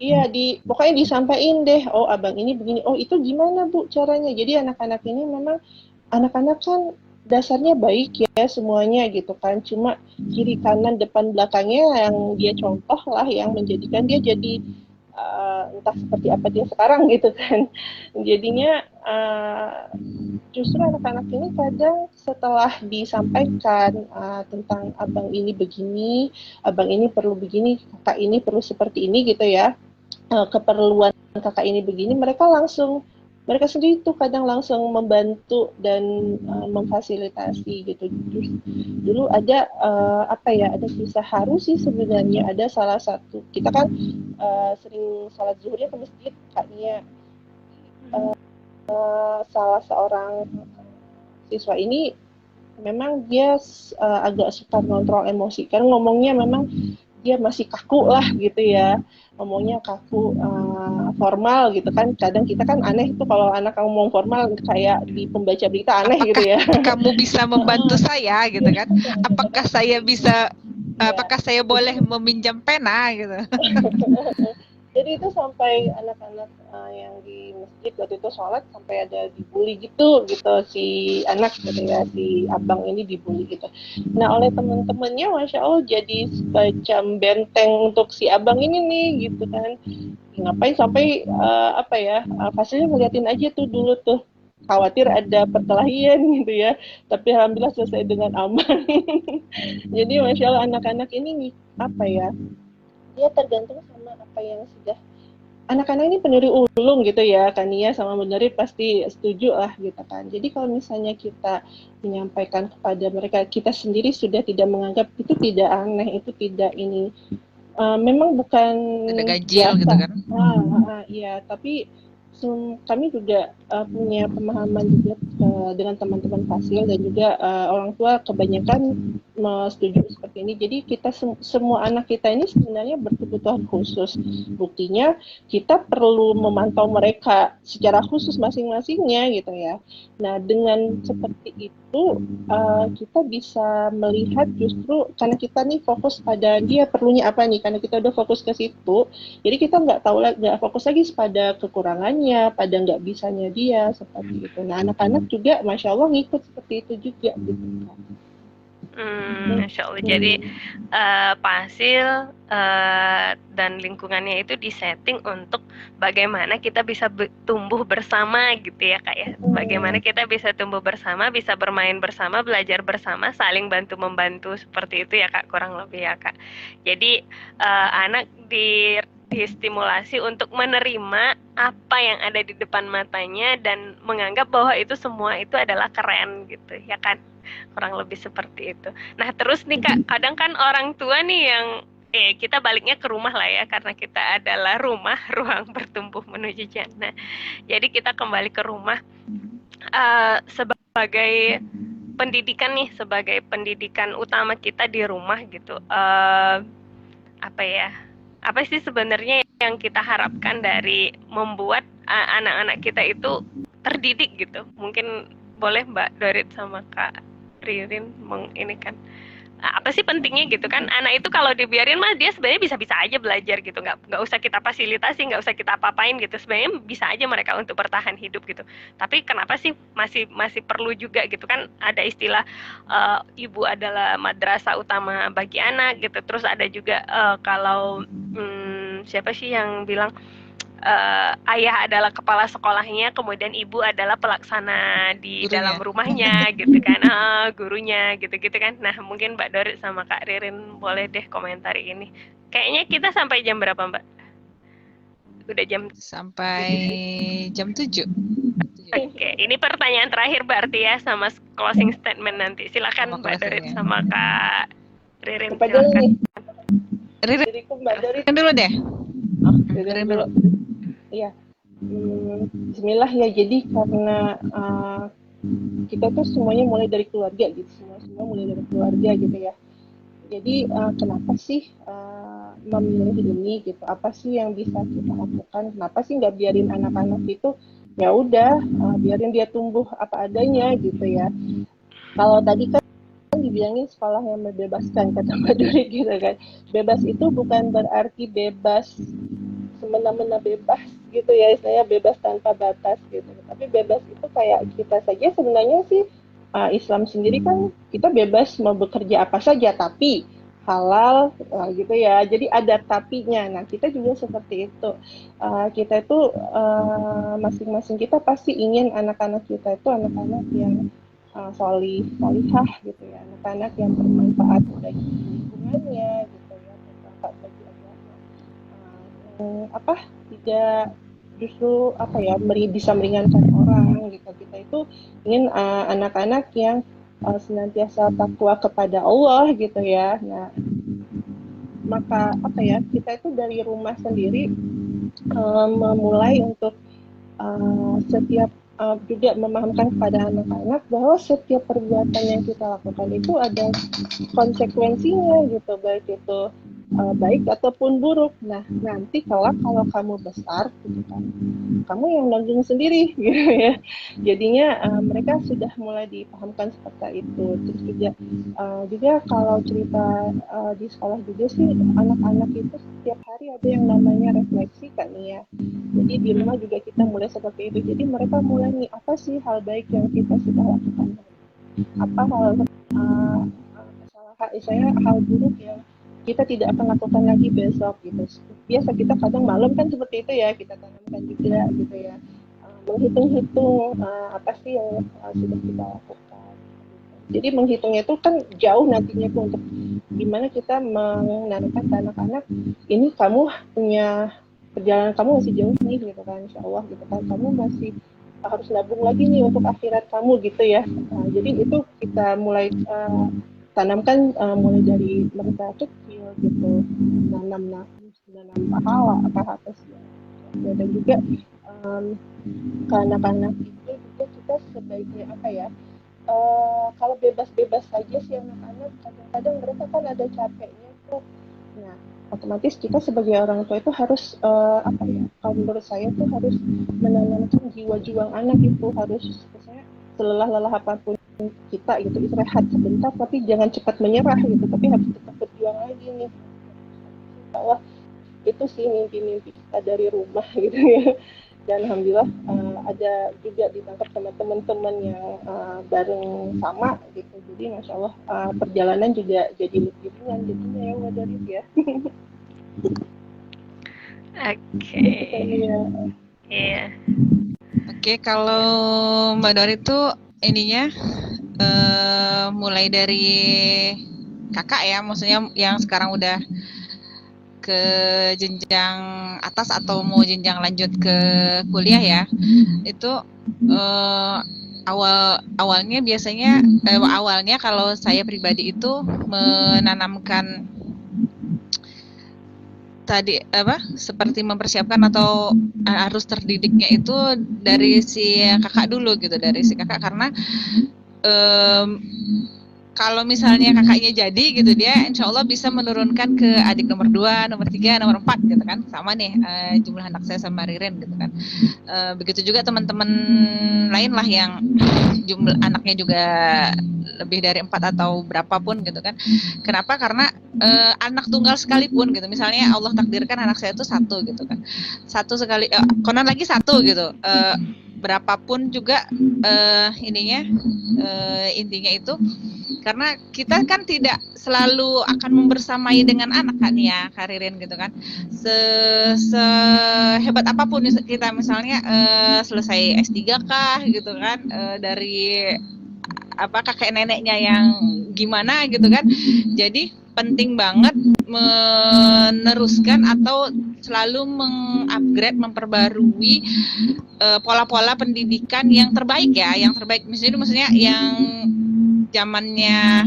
iya pokoknya disampaikan deh, oh abang ini begini, oh itu gimana bu caranya. Jadi anak-anak ini memang anak-anak kan dasarnya baik ya semuanya gitu kan, cuma kiri kanan depan belakangnya yang dia contoh lah yang menjadikan dia jadi entah seperti apa dia sekarang gitu kan. Jadinya justru anak-anak ini kadang setelah disampaikan tentang abang ini begini, abang ini perlu begini, kakak ini perlu seperti ini gitu ya, keperluan kakak ini begini, mereka sendiri tuh kadang langsung membantu dan memfasilitasi gitu. Dulu ada ada kisah haru sih sebenarnya. Ada salah satu, kita kan sering sholat zuhurnya ke masjid kaknya, salah seorang siswa ini memang dia agak suka ngontrol emosi, karena ngomongnya memang dia masih kaku lah gitu ya, ngomongnya kaku, formal gitu kan. Kadang kita kan aneh itu kalau anak ngomong formal kayak di pembaca berita aneh. Apakah gitu ya. Kamu bisa membantu saya gitu kan? Apakah saya bisa, apakah saya boleh meminjam pena gitu? Jadi itu sampai anak-anak yang di masjid waktu itu sholat sampai ada dibully gitu si anak gitu ya, si abang ini dibully gitu. Nah oleh teman-temannya masya Allah jadi semacam benteng untuk si abang ini nih gitu kan. Ngapain sampai Fasilnya ngeliatin aja tuh dulu tuh, khawatir ada perkelahian gitu ya, tapi alhamdulillah selesai dengan aman. Jadi masya Allah anak-anak ini apa ya, dia tergantung sama apa yang sudah anak-anak ini pendiri ulung gitu ya Kania sama Munari pasti setuju lah gitu kan. Jadi kalau misalnya kita menyampaikan kepada mereka, kita sendiri sudah tidak menganggap itu tidak aneh, itu tidak ini, memang bukan Tidak ganjil gitu kan. iya, tapi kami juga punya pemahaman juga dengan teman-teman Fasil dan juga orang tua kebanyakan setuju seperti ini. Jadi kita semua anak kita ini sebenarnya berkebutuhan khusus. Buktinya kita perlu memantau mereka secara khusus masing-masingnya gitu ya. Nah dengan seperti itu kita bisa melihat justru karena kita nih fokus pada dia perlunya apa nih, karena kita udah fokus ke situ. Jadi kita nggak fokus lagi pada kekurangannya, pada nggak bisanya dia seperti itu. Nah anak-anak juga, masya Allah ngikut seperti itu juga gitu. Masya Allah. Jadi Fasil dan lingkungannya itu disetting untuk bagaimana kita bisa tumbuh bersama gitu ya Kak ya. Bagaimana kita bisa tumbuh bersama, bisa bermain bersama, belajar bersama, saling bantu-membantu seperti itu ya Kak, kurang lebih ya Kak. Jadi anak distimulasi untuk menerima apa yang ada di depan matanya dan menganggap bahwa itu semua itu adalah keren gitu ya kan. Kurang lebih seperti itu. Nah terus nih Kak, kadang kan orang tua nih yang kita baliknya ke rumah lah ya, karena kita adalah rumah, ruang bertumbuh menuju jannah. Jadi kita kembali ke rumah sebagai pendidikan nih, sebagai pendidikan utama kita di rumah gitu. Apa sih sebenarnya yang kita harapkan dari membuat anak-anak kita itu terdidik gitu? Mungkin boleh Mbak Dorit sama Kak Ririn menginikan apa sih pentingnya gitu kan, anak itu kalau dibiarin mah dia sebenarnya bisa-bisa aja belajar gitu, nggak usah kita fasilitasi, nggak usah kita apa-apain gitu, sebenarnya bisa aja mereka untuk bertahan hidup gitu. Tapi kenapa sih masih perlu juga gitu kan, ada istilah ibu adalah madrasah utama bagi anak gitu. Terus ada juga kalau siapa sih yang bilang ayah adalah kepala sekolahnya, kemudian ibu adalah pelaksana di Gurunya. dalam rumahnya gitu kan, gurunya gitu-gitu kan. Nah mungkin Mbak Dorit sama Kak Ririn boleh deh komentari ini. Kayaknya kita sampai jam berapa Mbak? Udah jam sampai jam 7. Oke, ini pertanyaan terakhir berarti ya, sama closing statement nanti. Silakan Mbak Dorit sama Kak Ririn. Silakan. Ririn dulu deh. Ririn dulu. Iya. Bismillah ya. Jadi karena kita tuh semuanya mulai dari keluarga gitu, semua mulai dari keluarga gitu ya. Jadi kenapa sih memilih ini gitu? Apa sih yang bisa kita lakukan? Kenapa sih nggak biarin anak-anak itu ya udah biarin dia tumbuh apa adanya gitu ya? Kalau tadi kan dibilangin sekolah yang membebaskan kata Mbak Duri gitu kan. Bebas itu bukan berarti bebas semena-mena bebas gitu ya, istilahnya bebas tanpa batas gitu. Tapi bebas itu kayak kita saja sebenarnya sih Islam sendiri kan kita bebas mau bekerja apa saja tapi halal gitu ya. Jadi ada tapinya. Nah kita juga seperti itu. Kita itu masing-masing kita pasti ingin anak-anak kita itu anak-anak yang solihah gitu ya, anak-anak yang bermanfaat bagi lingkungannya gitu ya, bermanfaat bagi agama, tidak justru bisa meringankan orang gitu. Kita itu ingin anak-anak yang senantiasa takwa kepada Allah gitu ya. Nah maka kita itu dari rumah sendiri memulai untuk setiap juga memahamkan kepada anak-anak bahwa setiap perbuatan yang kita lakukan itu ada konsekuensinya gitu, baik itu baik ataupun buruk. Nah, nanti kalau kamu besar, gitu kan, kamu yang nanggung sendiri, gitu ya. Jadinya mereka sudah mulai dipahamkan seperti itu. Terus juga kalau cerita di sekolah juga sih, anak-anak itu setiap hari ada yang namanya refleksi kan ya. Jadi di rumah juga kita mulai seperti itu. Jadi mereka mulai nih, apa sih hal baik yang kita sudah lakukan? Apa hal kesalahan, saya hal buruk yang kita tidak akan lakukan lagi besok gitu. Biasa kita kadang malam kan seperti itu ya, kita tanamkan juga gitu ya. Menghitung-hitung apa sih yang sudah kita lakukan. Jadi menghitungnya itu kan jauh nantinya tuh untuk gimana kita menanamkan ke anak-anak, ini kamu punya perjalanan kamu masih jauh nih gitu kan, insya Allah gitu kan, kamu masih harus nabung lagi nih untuk akhirat kamu gitu ya. Jadi itu kita mulai tanamkan mulai dari mereka kecil gitu, nanam pahala apa sih ya. Dan juga ke anak-anak itu juga kita sebaiknya apa ya, kalau bebas-bebas saja sih anak-anak, kadang-kadang mereka kan ada capeknya tuh. Nah, otomatis kita sebagai orang tua itu harus apa ya, kalau menurut saya tuh harus menanamkan jiwa juang anak itu, harus misalnya selelah-lelah apapun kita gitu, istirahat sebentar tapi jangan cepat menyerah gitu, tapi harus tetap berjuang lagi nih. Insya itu sih mimpi-mimpi kita dari rumah gitu ya. Dan alhamdulillah ada juga ditangkap sama teman-teman yang bareng sama gitu. Jadi masya Allah perjalanan juga jadi lebih ringan jadinya ya Mbak Doris ya. Oke. Iya. Oke, kalau Mbak Dori tuh ininya mulai dari kakak ya, maksudnya yang sekarang udah ke jenjang atas atau mau jenjang lanjut ke kuliah ya, itu awalnya biasanya awalnya kalau saya pribadi itu menanamkan tadi seperti mempersiapkan atau harus terdidiknya itu dari si kakak dulu gitu, dari si kakak, karena kalau misalnya kakaknya jadi gitu, dia insya Allah bisa menurunkan ke adik nomor 2, nomor 3, nomor 4 gitu kan, sama nih jumlah anak saya sama Ririn gitu kan. Begitu juga teman-teman lain lah yang jumlah anaknya juga lebih dari 4 atau berapapun gitu kan. Kenapa? Karena anak tunggal sekalipun gitu, misalnya Allah takdirkan anak saya itu 1 gitu kan, 1 sekali, konon lagi 1 gitu, berapapun juga intinya itu, karena kita kan tidak selalu akan membersamai dengan anak kan ya, Karirin gitu kan. Sehebat apapun kita misalnya selesai S3 kah gitu kan, dari kakek neneknya yang gimana gitu kan. Jadi penting banget meneruskan atau selalu mengupgrade, memperbarui pola-pola pendidikan yang terbaik ya, yang terbaik. Maksudnya yang zamannya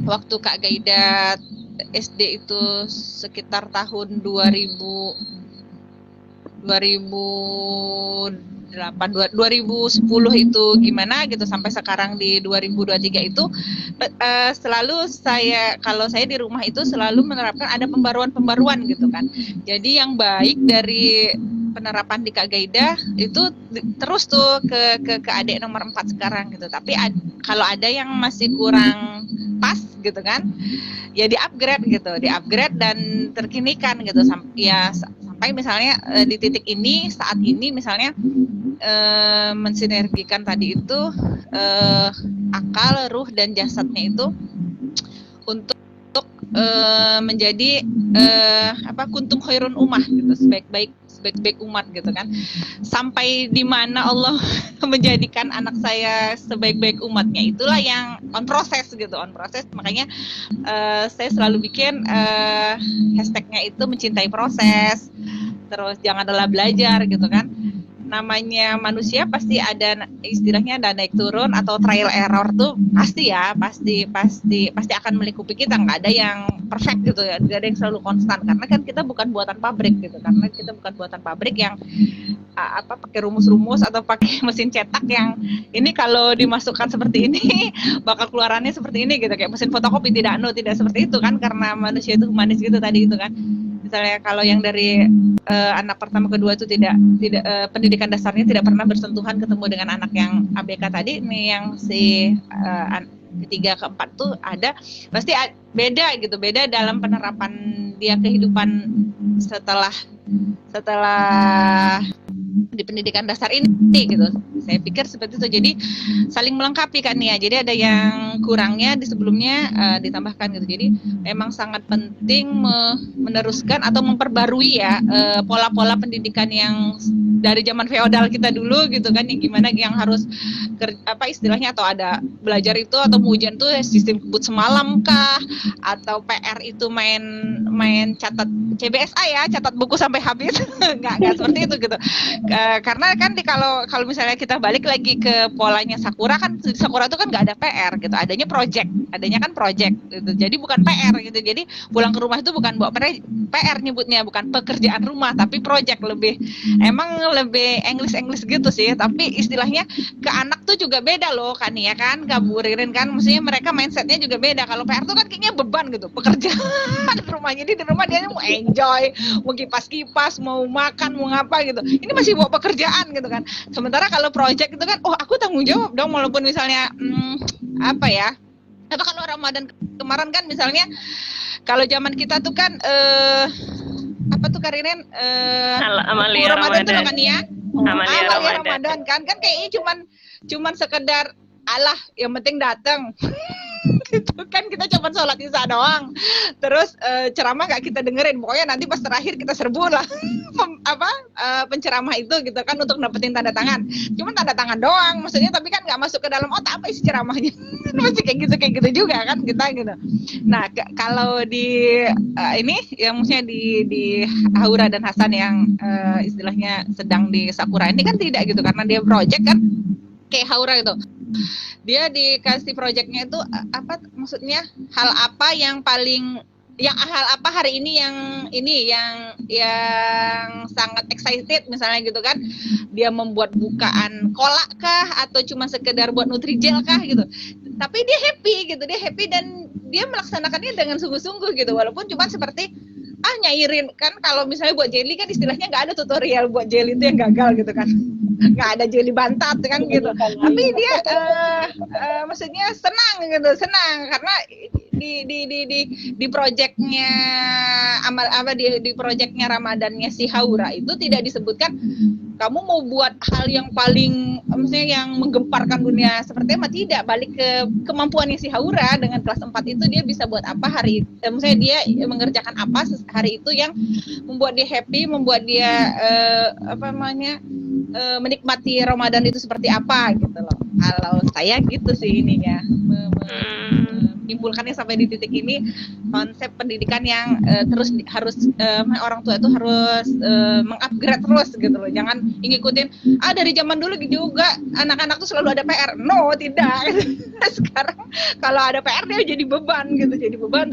waktu Kak Gaida SD itu sekitar tahun 2010 itu gimana gitu, sampai sekarang di 2023 itu selalu kalau saya di rumah itu selalu menerapkan ada pembaruan gitu kan. Jadi yang baik dari penerapan di Kak Gaida itu terus tuh ke adik nomor 4 sekarang gitu. Tapi kalau ada yang masih kurang pas gitu kan, ya di-upgrade dan terkinikan gitu, sampai misalnya di titik ini saat ini misalnya mensinergikan tadi itu akal, ruh dan jasadnya itu untuk menjadi kuntum khairun ummah gitu, sebaik-baik umat gitu kan. Sampai di mana Allah menjadikan anak saya sebaik-baik umatnya, itulah yang on proses. Makanya saya selalu bikin hashtagnya itu mencintai proses, terus jangan lelah belajar gitu kan. Namanya manusia pasti ada istilahnya, ada naik turun atau trial error tuh pasti akan melingkupi kita. Nggak ada yang perfect gitu ya, nggak ada yang selalu konstan, karena kan kita bukan buatan pabrik gitu, yang apa pakai rumus-rumus atau pakai mesin cetak yang ini kalau dimasukkan seperti ini bakal keluarannya seperti ini gitu, kayak mesin fotokopi. Tidak seperti itu kan, karena manusia itu humanis gitu tadi itu kan. Misalnya kalau yang dari anak pertama kedua itu tidak pendidikan dasarnya tidak pernah bersentuhan ketemu dengan anak yang ABK tadi, nih yang si ketiga keempat tuh ada, pasti beda gitu, beda dalam penerapan dia kehidupan setelah di pendidikan dasar ini gitu. Saya pikir seperti itu. Jadi saling melengkapi kan ya. Jadi ada yang kurangnya di sebelumnya ditambahkan gitu. Jadi memang sangat penting meneruskan atau memperbarui ya pola-pola pendidikan yang dari zaman feodal kita dulu gitu kan, yang gimana yang harus apa istilahnya, atau ada belajar itu atau ujian tuh sistem kebut semalam kah, atau PR itu main catat CBSA ya, catat buku sampai habis. nggak seperti itu gitu. Karena kan kalau misalnya kita balik lagi ke polanya Sakura kan, Sakura itu kan nggak ada PR gitu, adanya project gitu. Jadi bukan PR gitu. Jadi pulang ke rumah itu bukan buat PR nyebutnya, bukan pekerjaan rumah tapi project, emang lebih English gitu sih. Tapi istilahnya ke anak tuh juga beda loh kan ya kan, Kaburirin kan, maksudnya mereka mindsetnya juga beda. Kalau PR tuh kan kayaknya beban gitu, pekerjaan rumah. Jadi di rumah dia mau enjoy, mau kipas-kipas, mau makan, mau ngapa gitu. Ini masih bawa pekerjaan gitu kan. Sementara kalau project itu kan, oh aku tanggung jawab dong, walaupun misalnya apa ya, apa kalau Ramadan kemarin kan misalnya, kalau zaman kita tuh kan apa tuh Karinen Amalia Ramadan tuh Ramadan kan ya, Amalia Ramadan kan kayaknya cuman sekedar Allah yang penting datang. Gitu kan, kita cuma sholat isya doang, terus ceramah nggak kita dengerin, pokoknya nanti pas terakhir kita serbu lah penceramah itu gitu kan, untuk dapetin tanda tangan. Cuma tanda tangan doang maksudnya, tapi kan nggak masuk ke dalam otak apa isi ceramahnya. Masih kayak gitu juga kan kita gitu. Nah kalau di ini yang maksudnya di Haura dan Hasan yang istilahnya sedang di Sakura ini kan tidak gitu, karena dia project kan, kayak Haura itu dia dikasih proyeknya itu apa maksudnya, hal apa hari ini yang sangat excited misalnya gitu kan, dia membuat bukaan kolak kah atau cuma sekedar buat nutrijel kah gitu, tapi dia happy dan dia melaksanakannya dengan sungguh-sungguh gitu, walaupun cuma seperti nyairin kan. Kalau misalnya buat jelly kan istilahnya nggak ada tutorial buat jelly itu yang gagal gitu kan, nggak ada jelly bantat kan gitu, tapi dia maksudnya senang karena di proyeknya di proyeknya Ramadannya si Haura itu tidak disebutkan kamu mau buat hal yang paling maksudnya yang menggemparkan dunia seperti apa, tidak. Balik ke kemampuannya si Haura dengan kelas 4 itu, dia bisa buat apa maksudnya dia mengerjakan apa hari itu yang membuat dia happy, membuat dia menikmati Ramadan itu seperti apa gitu loh. Kalau saya gitu sih ininya, menyimpulkannya sampai di titik ini, konsep pendidikan yang terus harus orang tua itu harus mengupgrade terus gitu loh. Jangan ngikutin dari zaman dulu juga anak-anak tuh selalu ada PR. No, tidak. Sekarang kalau ada PR dia jadi beban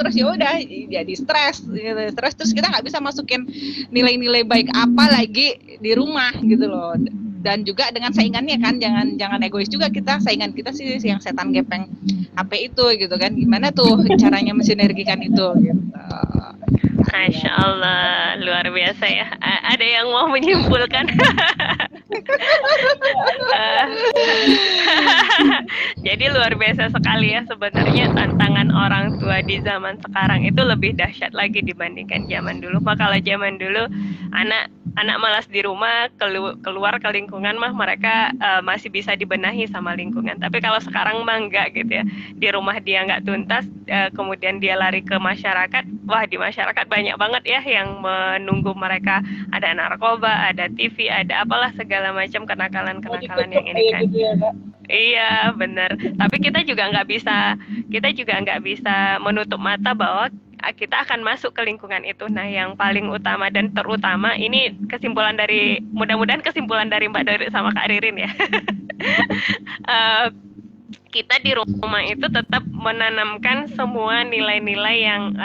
terus, ya udah jadi stres gitu. Terus kita nggak bisa masukin nilai-nilai baik apa lagi di rumah gitu loh. Dan juga dengan saingannya kan, jangan egois juga kita. Saingan kita sih yang setan gepeng HP itu gitu kan, gimana tuh caranya mensinergikan itu gitu. Masya Allah, luar biasa ya. Ada yang mau menyimpulkan? Jadi luar biasa sekali ya sebenarnya, tantangan orang tua di zaman sekarang itu lebih dahsyat lagi dibandingkan zaman dulu. Pak, kalau zaman dulu anak malas di rumah, keluar ke lingkungan mah mereka masih bisa dibenahi sama lingkungan. Tapi kalau sekarang mah enggak gitu ya. Di rumah dia nggak tuntas, kemudian dia lari ke masyarakat. Wah, di masyarakat banyak banget ya yang menunggu mereka. Ada narkoba, ada TV, ada apalah segala macam kenakalan yang ini kan. Gitu ya, Kak? Iya, benar. Tapi kita juga nggak bisa menutup mata bahwa kita akan masuk ke lingkungan itu. Nah, yang paling utama dan terutama ini mudah-mudahan kesimpulan dari Mbak Dori sama Kak Ririn ya. kita di rumah itu tetap menanamkan semua nilai-nilai yang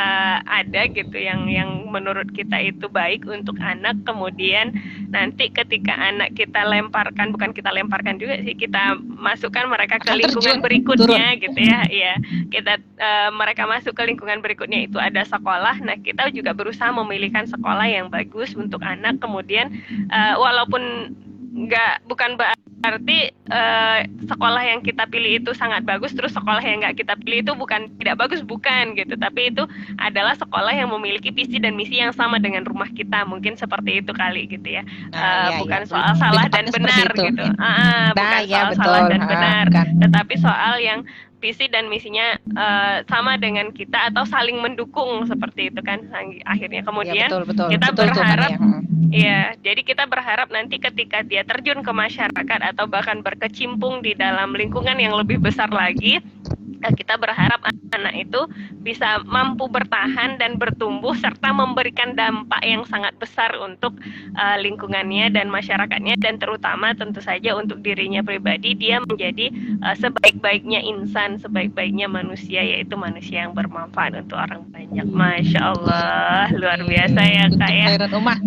ada gitu, yang menurut kita itu baik untuk anak. Kemudian nanti ketika anak kita lemparkan, bukan kita lemparkan juga sih, kita masukkan mereka ke Akan lingkungan terjun, berikutnya turun. gitu ya. Iya, kita mereka masuk ke lingkungan berikutnya itu ada sekolah. Nah, kita juga berusaha memilihkan sekolah yang bagus untuk anak. Kemudian walaupun bukan berarti sekolah yang kita pilih itu sangat bagus, terus sekolah yang nggak kita pilih itu bukan tidak bagus, bukan gitu. Tapi itu adalah sekolah yang memiliki visi dan misi yang sama dengan rumah kita, mungkin seperti itu kali gitu ya. Iya, Bukan iya. soal Lebih salah dan tepatnya seperti benar itu. gitu. Nah, Bukan ya soal betul. salah dan benar, Bukan. tetapi soal yang visi dan misinya sama dengan kita atau saling mendukung seperti itu kan akhirnya. Ya Kemudian betul. kita Betul tuh, berharap Fania. ya, jadi kita berharap nanti ketika dia terjun ke masyarakat atau bahkan berkecimpung di dalam lingkungan yang lebih besar lagi, kita berharap anak itu bisa mampu bertahan dan bertumbuh serta memberikan dampak yang sangat besar untuk lingkungannya dan masyarakatnya, dan terutama tentu saja untuk dirinya pribadi. Dia menjadi sebaik-baiknya insan, sebaik-baiknya manusia, yaitu manusia yang bermanfaat untuk orang banyak. Masya Allah, luar biasa ya Kak ya. Khairat ummah.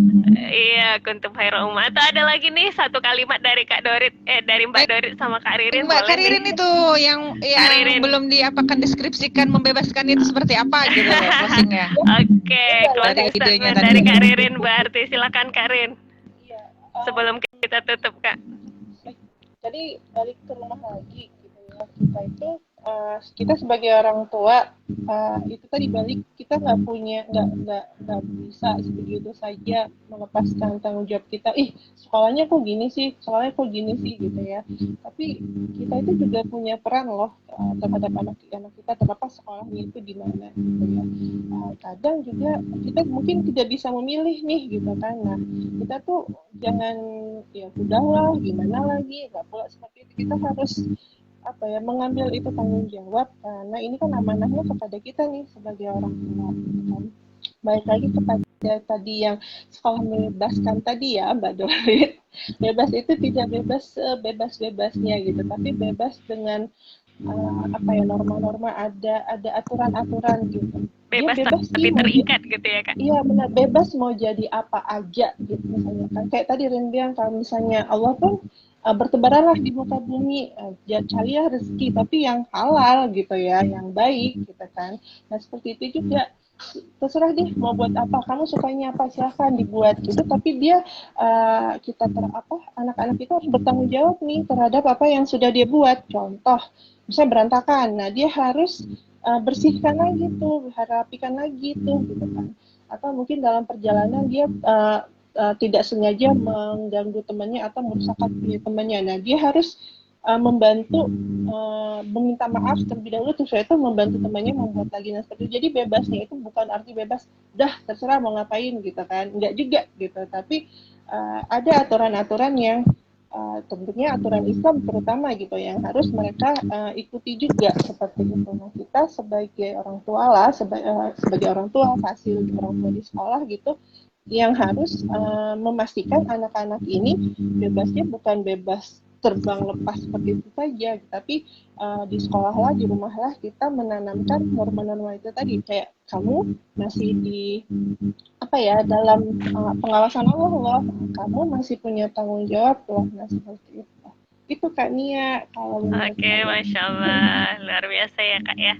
Iya, kuntum khairul ummah. Atau ada lagi nih satu kalimat dari Kak Dorit, dari Mbak Dorit sama Kak Ririn. Mbak boleh Ririn nih. itu yang Ririn. belum diapakan deskripsikan membebaskan itu seperti apa gitu loh closingnya. Oke, closing Dari idenya statement tadi. dari Kak Ririn, berarti silakan Kak Rin. Iya. Sebelum kita tutup Kak. Jadi balik ke rumah lagi gitu ya, kita sebagai orang tua itu tadi balik, kita nggak bisa sebegitu saja melepaskan tanggung jawab kita. Sekolahnya kok gini sih gitu ya. Tapi kita itu juga punya peran loh terhadap anak-anak kita, terlepas sekolahnya itu di mana gitu ya. Kadang juga kita mungkin tidak bisa memilih nih gitu kan. Nah, kita tuh jangan ya udahlah gimana lagi, nggak pula seperti itu. Kita harus mengambil itu tanggung jawab, karena ini kan amanahnya kepada kita nih sebagai orang tua gitu kan. Baik lagi kepada tadi yang sekolah membebaskan tadi ya Mbak Dorit, bebas itu tidak bebas bebas-bebasnya gitu, tapi bebas dengan norma-norma, ada aturan-aturan gitu. Bebas tapi terikat gitu ya Kak. Iya benar, bebas mau jadi apa aja gitu misalnya kan. Kayak tadi Rin bilang, kalau misalnya Allah pun bertebaranlah di muka bumi, carilah rezeki tapi yang halal gitu ya, yang baik gitu kan. Nah seperti itu juga, terserah deh mau buat apa, kamu sukanya apa silahkan dibuat gitu, tapi dia anak-anak itu harus bertanggung jawab nih terhadap apa yang sudah dia buat. Contoh misalnya berantakan, nah dia harus bersihkan lagi tuh, rapikan lagi tuh gitu kan. Atau mungkin dalam perjalanan dia tidak sengaja mengganggu temannya atau merusak temannya. Nah, dia harus membantu meminta maaf terlebih dahulu, terus itu membantu temannya membuat lagi. Nah, seperti itu. Jadi bebasnya itu bukan arti bebas, dah terserah mau ngapain gitu kan. Enggak juga gitu, tapi ada aturan-aturan yang tentunya aturan Islam terutama gitu yang harus mereka ikuti juga seperti itu. Nah, kita sebagai orang tua lah, sebagai orang tua, fasil orang tua di sekolah gitu, yang harus memastikan anak-anak ini bebasnya bukan bebas terbang lepas seperti itu saja, tapi di sekolah lah, di rumah lah, kita menanamkan norma-norma itu tadi, kayak kamu masih di dalam pengawasan Allah loh, kamu masih punya tanggung jawab loh. Nah seperti itu Kak Nia. Oke, Masya Allah, luar biasa ya Kak ya.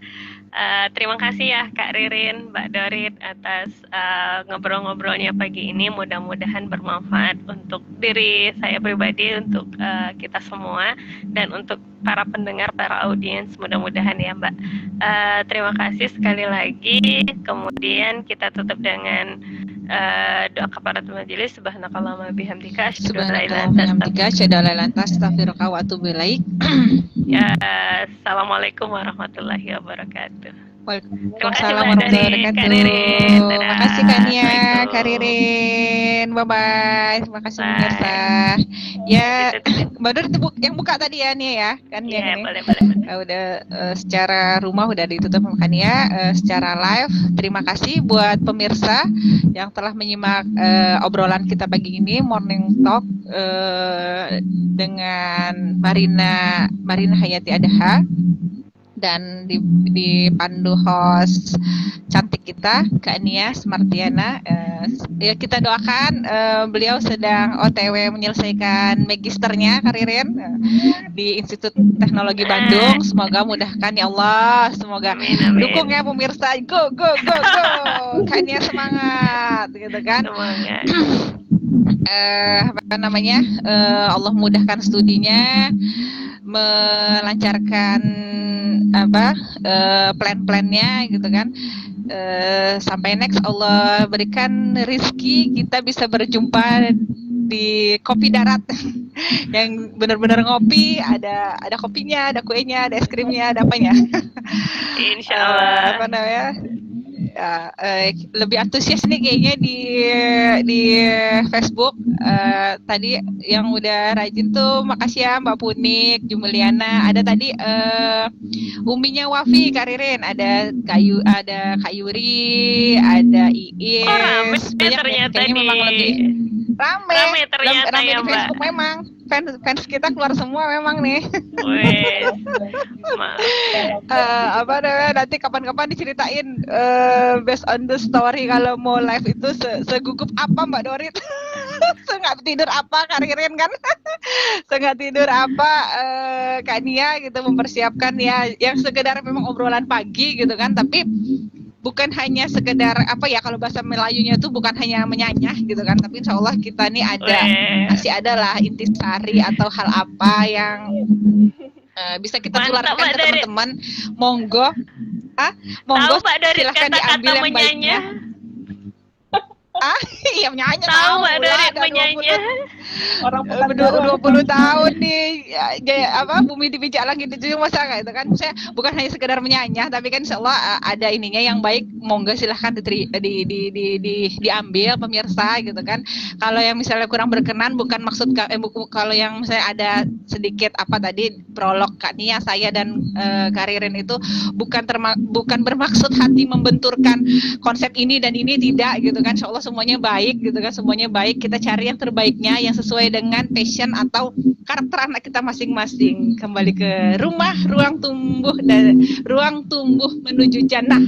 Terima kasih ya Kak Ririn, Mbak Dorit atas ngobrol-ngobrolnya pagi ini. Mudah-mudahan bermanfaat untuk diri saya pribadi, untuk kita semua, dan untuk para pendengar, para audiens, mudah-mudahan ya Mbak. Terima kasih sekali lagi. Kemudian kita tutup dengan doa kafaratul majelis. Subhanakallahumma bihamdika asyhadu an la ilaha illa anta astaghfiruka wa atubu ilaik. Ya, assalamualaikum warahmatullahi wabarakatuh. Waalaikumsalam Mbak dari warahmatullahi Kak wabarakatuh. Ririn. Dadah. Makasih Kak Nia, Kak Assalamualaikum. Ririn. Bye-bye. Terima kasih Bye. pemirsa. Ya, Ditutup. Mbak Nur yang buka tadi ya Nia ya, kan Iya, yang ini. boleh. Udah secara rumah udah ditutup sama Kak Nia, secara live. Terima kasih buat pemirsa yang telah menyimak obrolan kita pagi ini, Morning Talk dengan Marina Hayati Adaha, dan dipandu host cantik kita Kak Nia Smartiana. Ya kita doakan beliau sedang OTW menyelesaikan magisternya Kak Ririn di Institut Teknologi Bandung. Semoga mudahkan ya Allah. Semoga Amin. dukung ya pemirsa. Go Kak Nia semangat gitu kan. Semangat. Allah mudahkan studinya, melancarkan plan-plannya gitu kan. Sampai next, Allah berikan rizki kita bisa berjumpa di kopi darat yang benar-benar ngopi, ada kopinya, ada kuenya, ada es krimnya, ada apanya. Insya Allah. Lebih antusias nih kayaknya di Facebook. Tadi yang udah rajin tuh makasih ya Mbak Punik, Jumeliana, ada tadi Uminya Wafi, Kak Ririn, ada Kak Yuri, ada Iis. Oh, rame banyak ternyata kayaknya di memang lebih rame ternyata rame ya, di Mbak. Facebook memang. Fans kita keluar semua memang nih. Wes. Nanti kapan-kapan diceritain based on the story kalau mau live itu segugup apa Mbak Dorit. Nggak tidur apa Kak Ririn kan. Nggak tidur apa Kak Nia gitu mempersiapkan ya yang sekedar memang obrolan pagi gitu kan, tapi bukan hanya sekedar kalau bahasa Melayunya itu bukan hanya menyanyah gitu kan, tapi insya Allah kita nih masih ada lah intisari atau hal apa yang bisa kita tularkan ke teman-teman. Monggo Tahu Mbak dari silahkan kata-kata diambil yang baiknya. menyanyah? Iya menyanyi Tahu Mbak dari menyanyah? Orang 20 tahun nih bumi dipijak langit dijunjung masa nggak itu kan. Saya bukan hanya sekedar menyanyah, tapi kan insyaallah ada ininya yang baik. Monggo silahkan diambil pemirsa gitu kan. Kalau yang misalnya kurang berkenan, bukan maksud kalau yang misalnya ada sedikit prolog Kak Nia, saya dan Kak Ririn itu bukan bermaksud hati membenturkan konsep ini dan ini, tidak gitu kan. Insyaallah semuanya baik gitu kan, semuanya baik. Kita cari yang terbaiknya yang sesuai dengan passion atau karakter anak kita masing-masing. Kembali ke rumah, ruang tumbuh menuju jannah.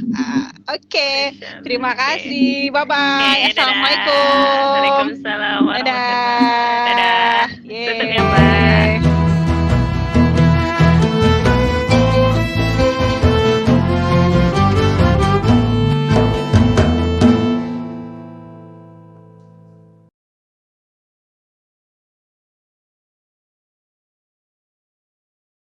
Oke. Terima kasih. Bye bye. Assalamualaikum. Waalaikumsalam warahmatullahi wabarakatuh. Dadah. Yeay. Tutup ya,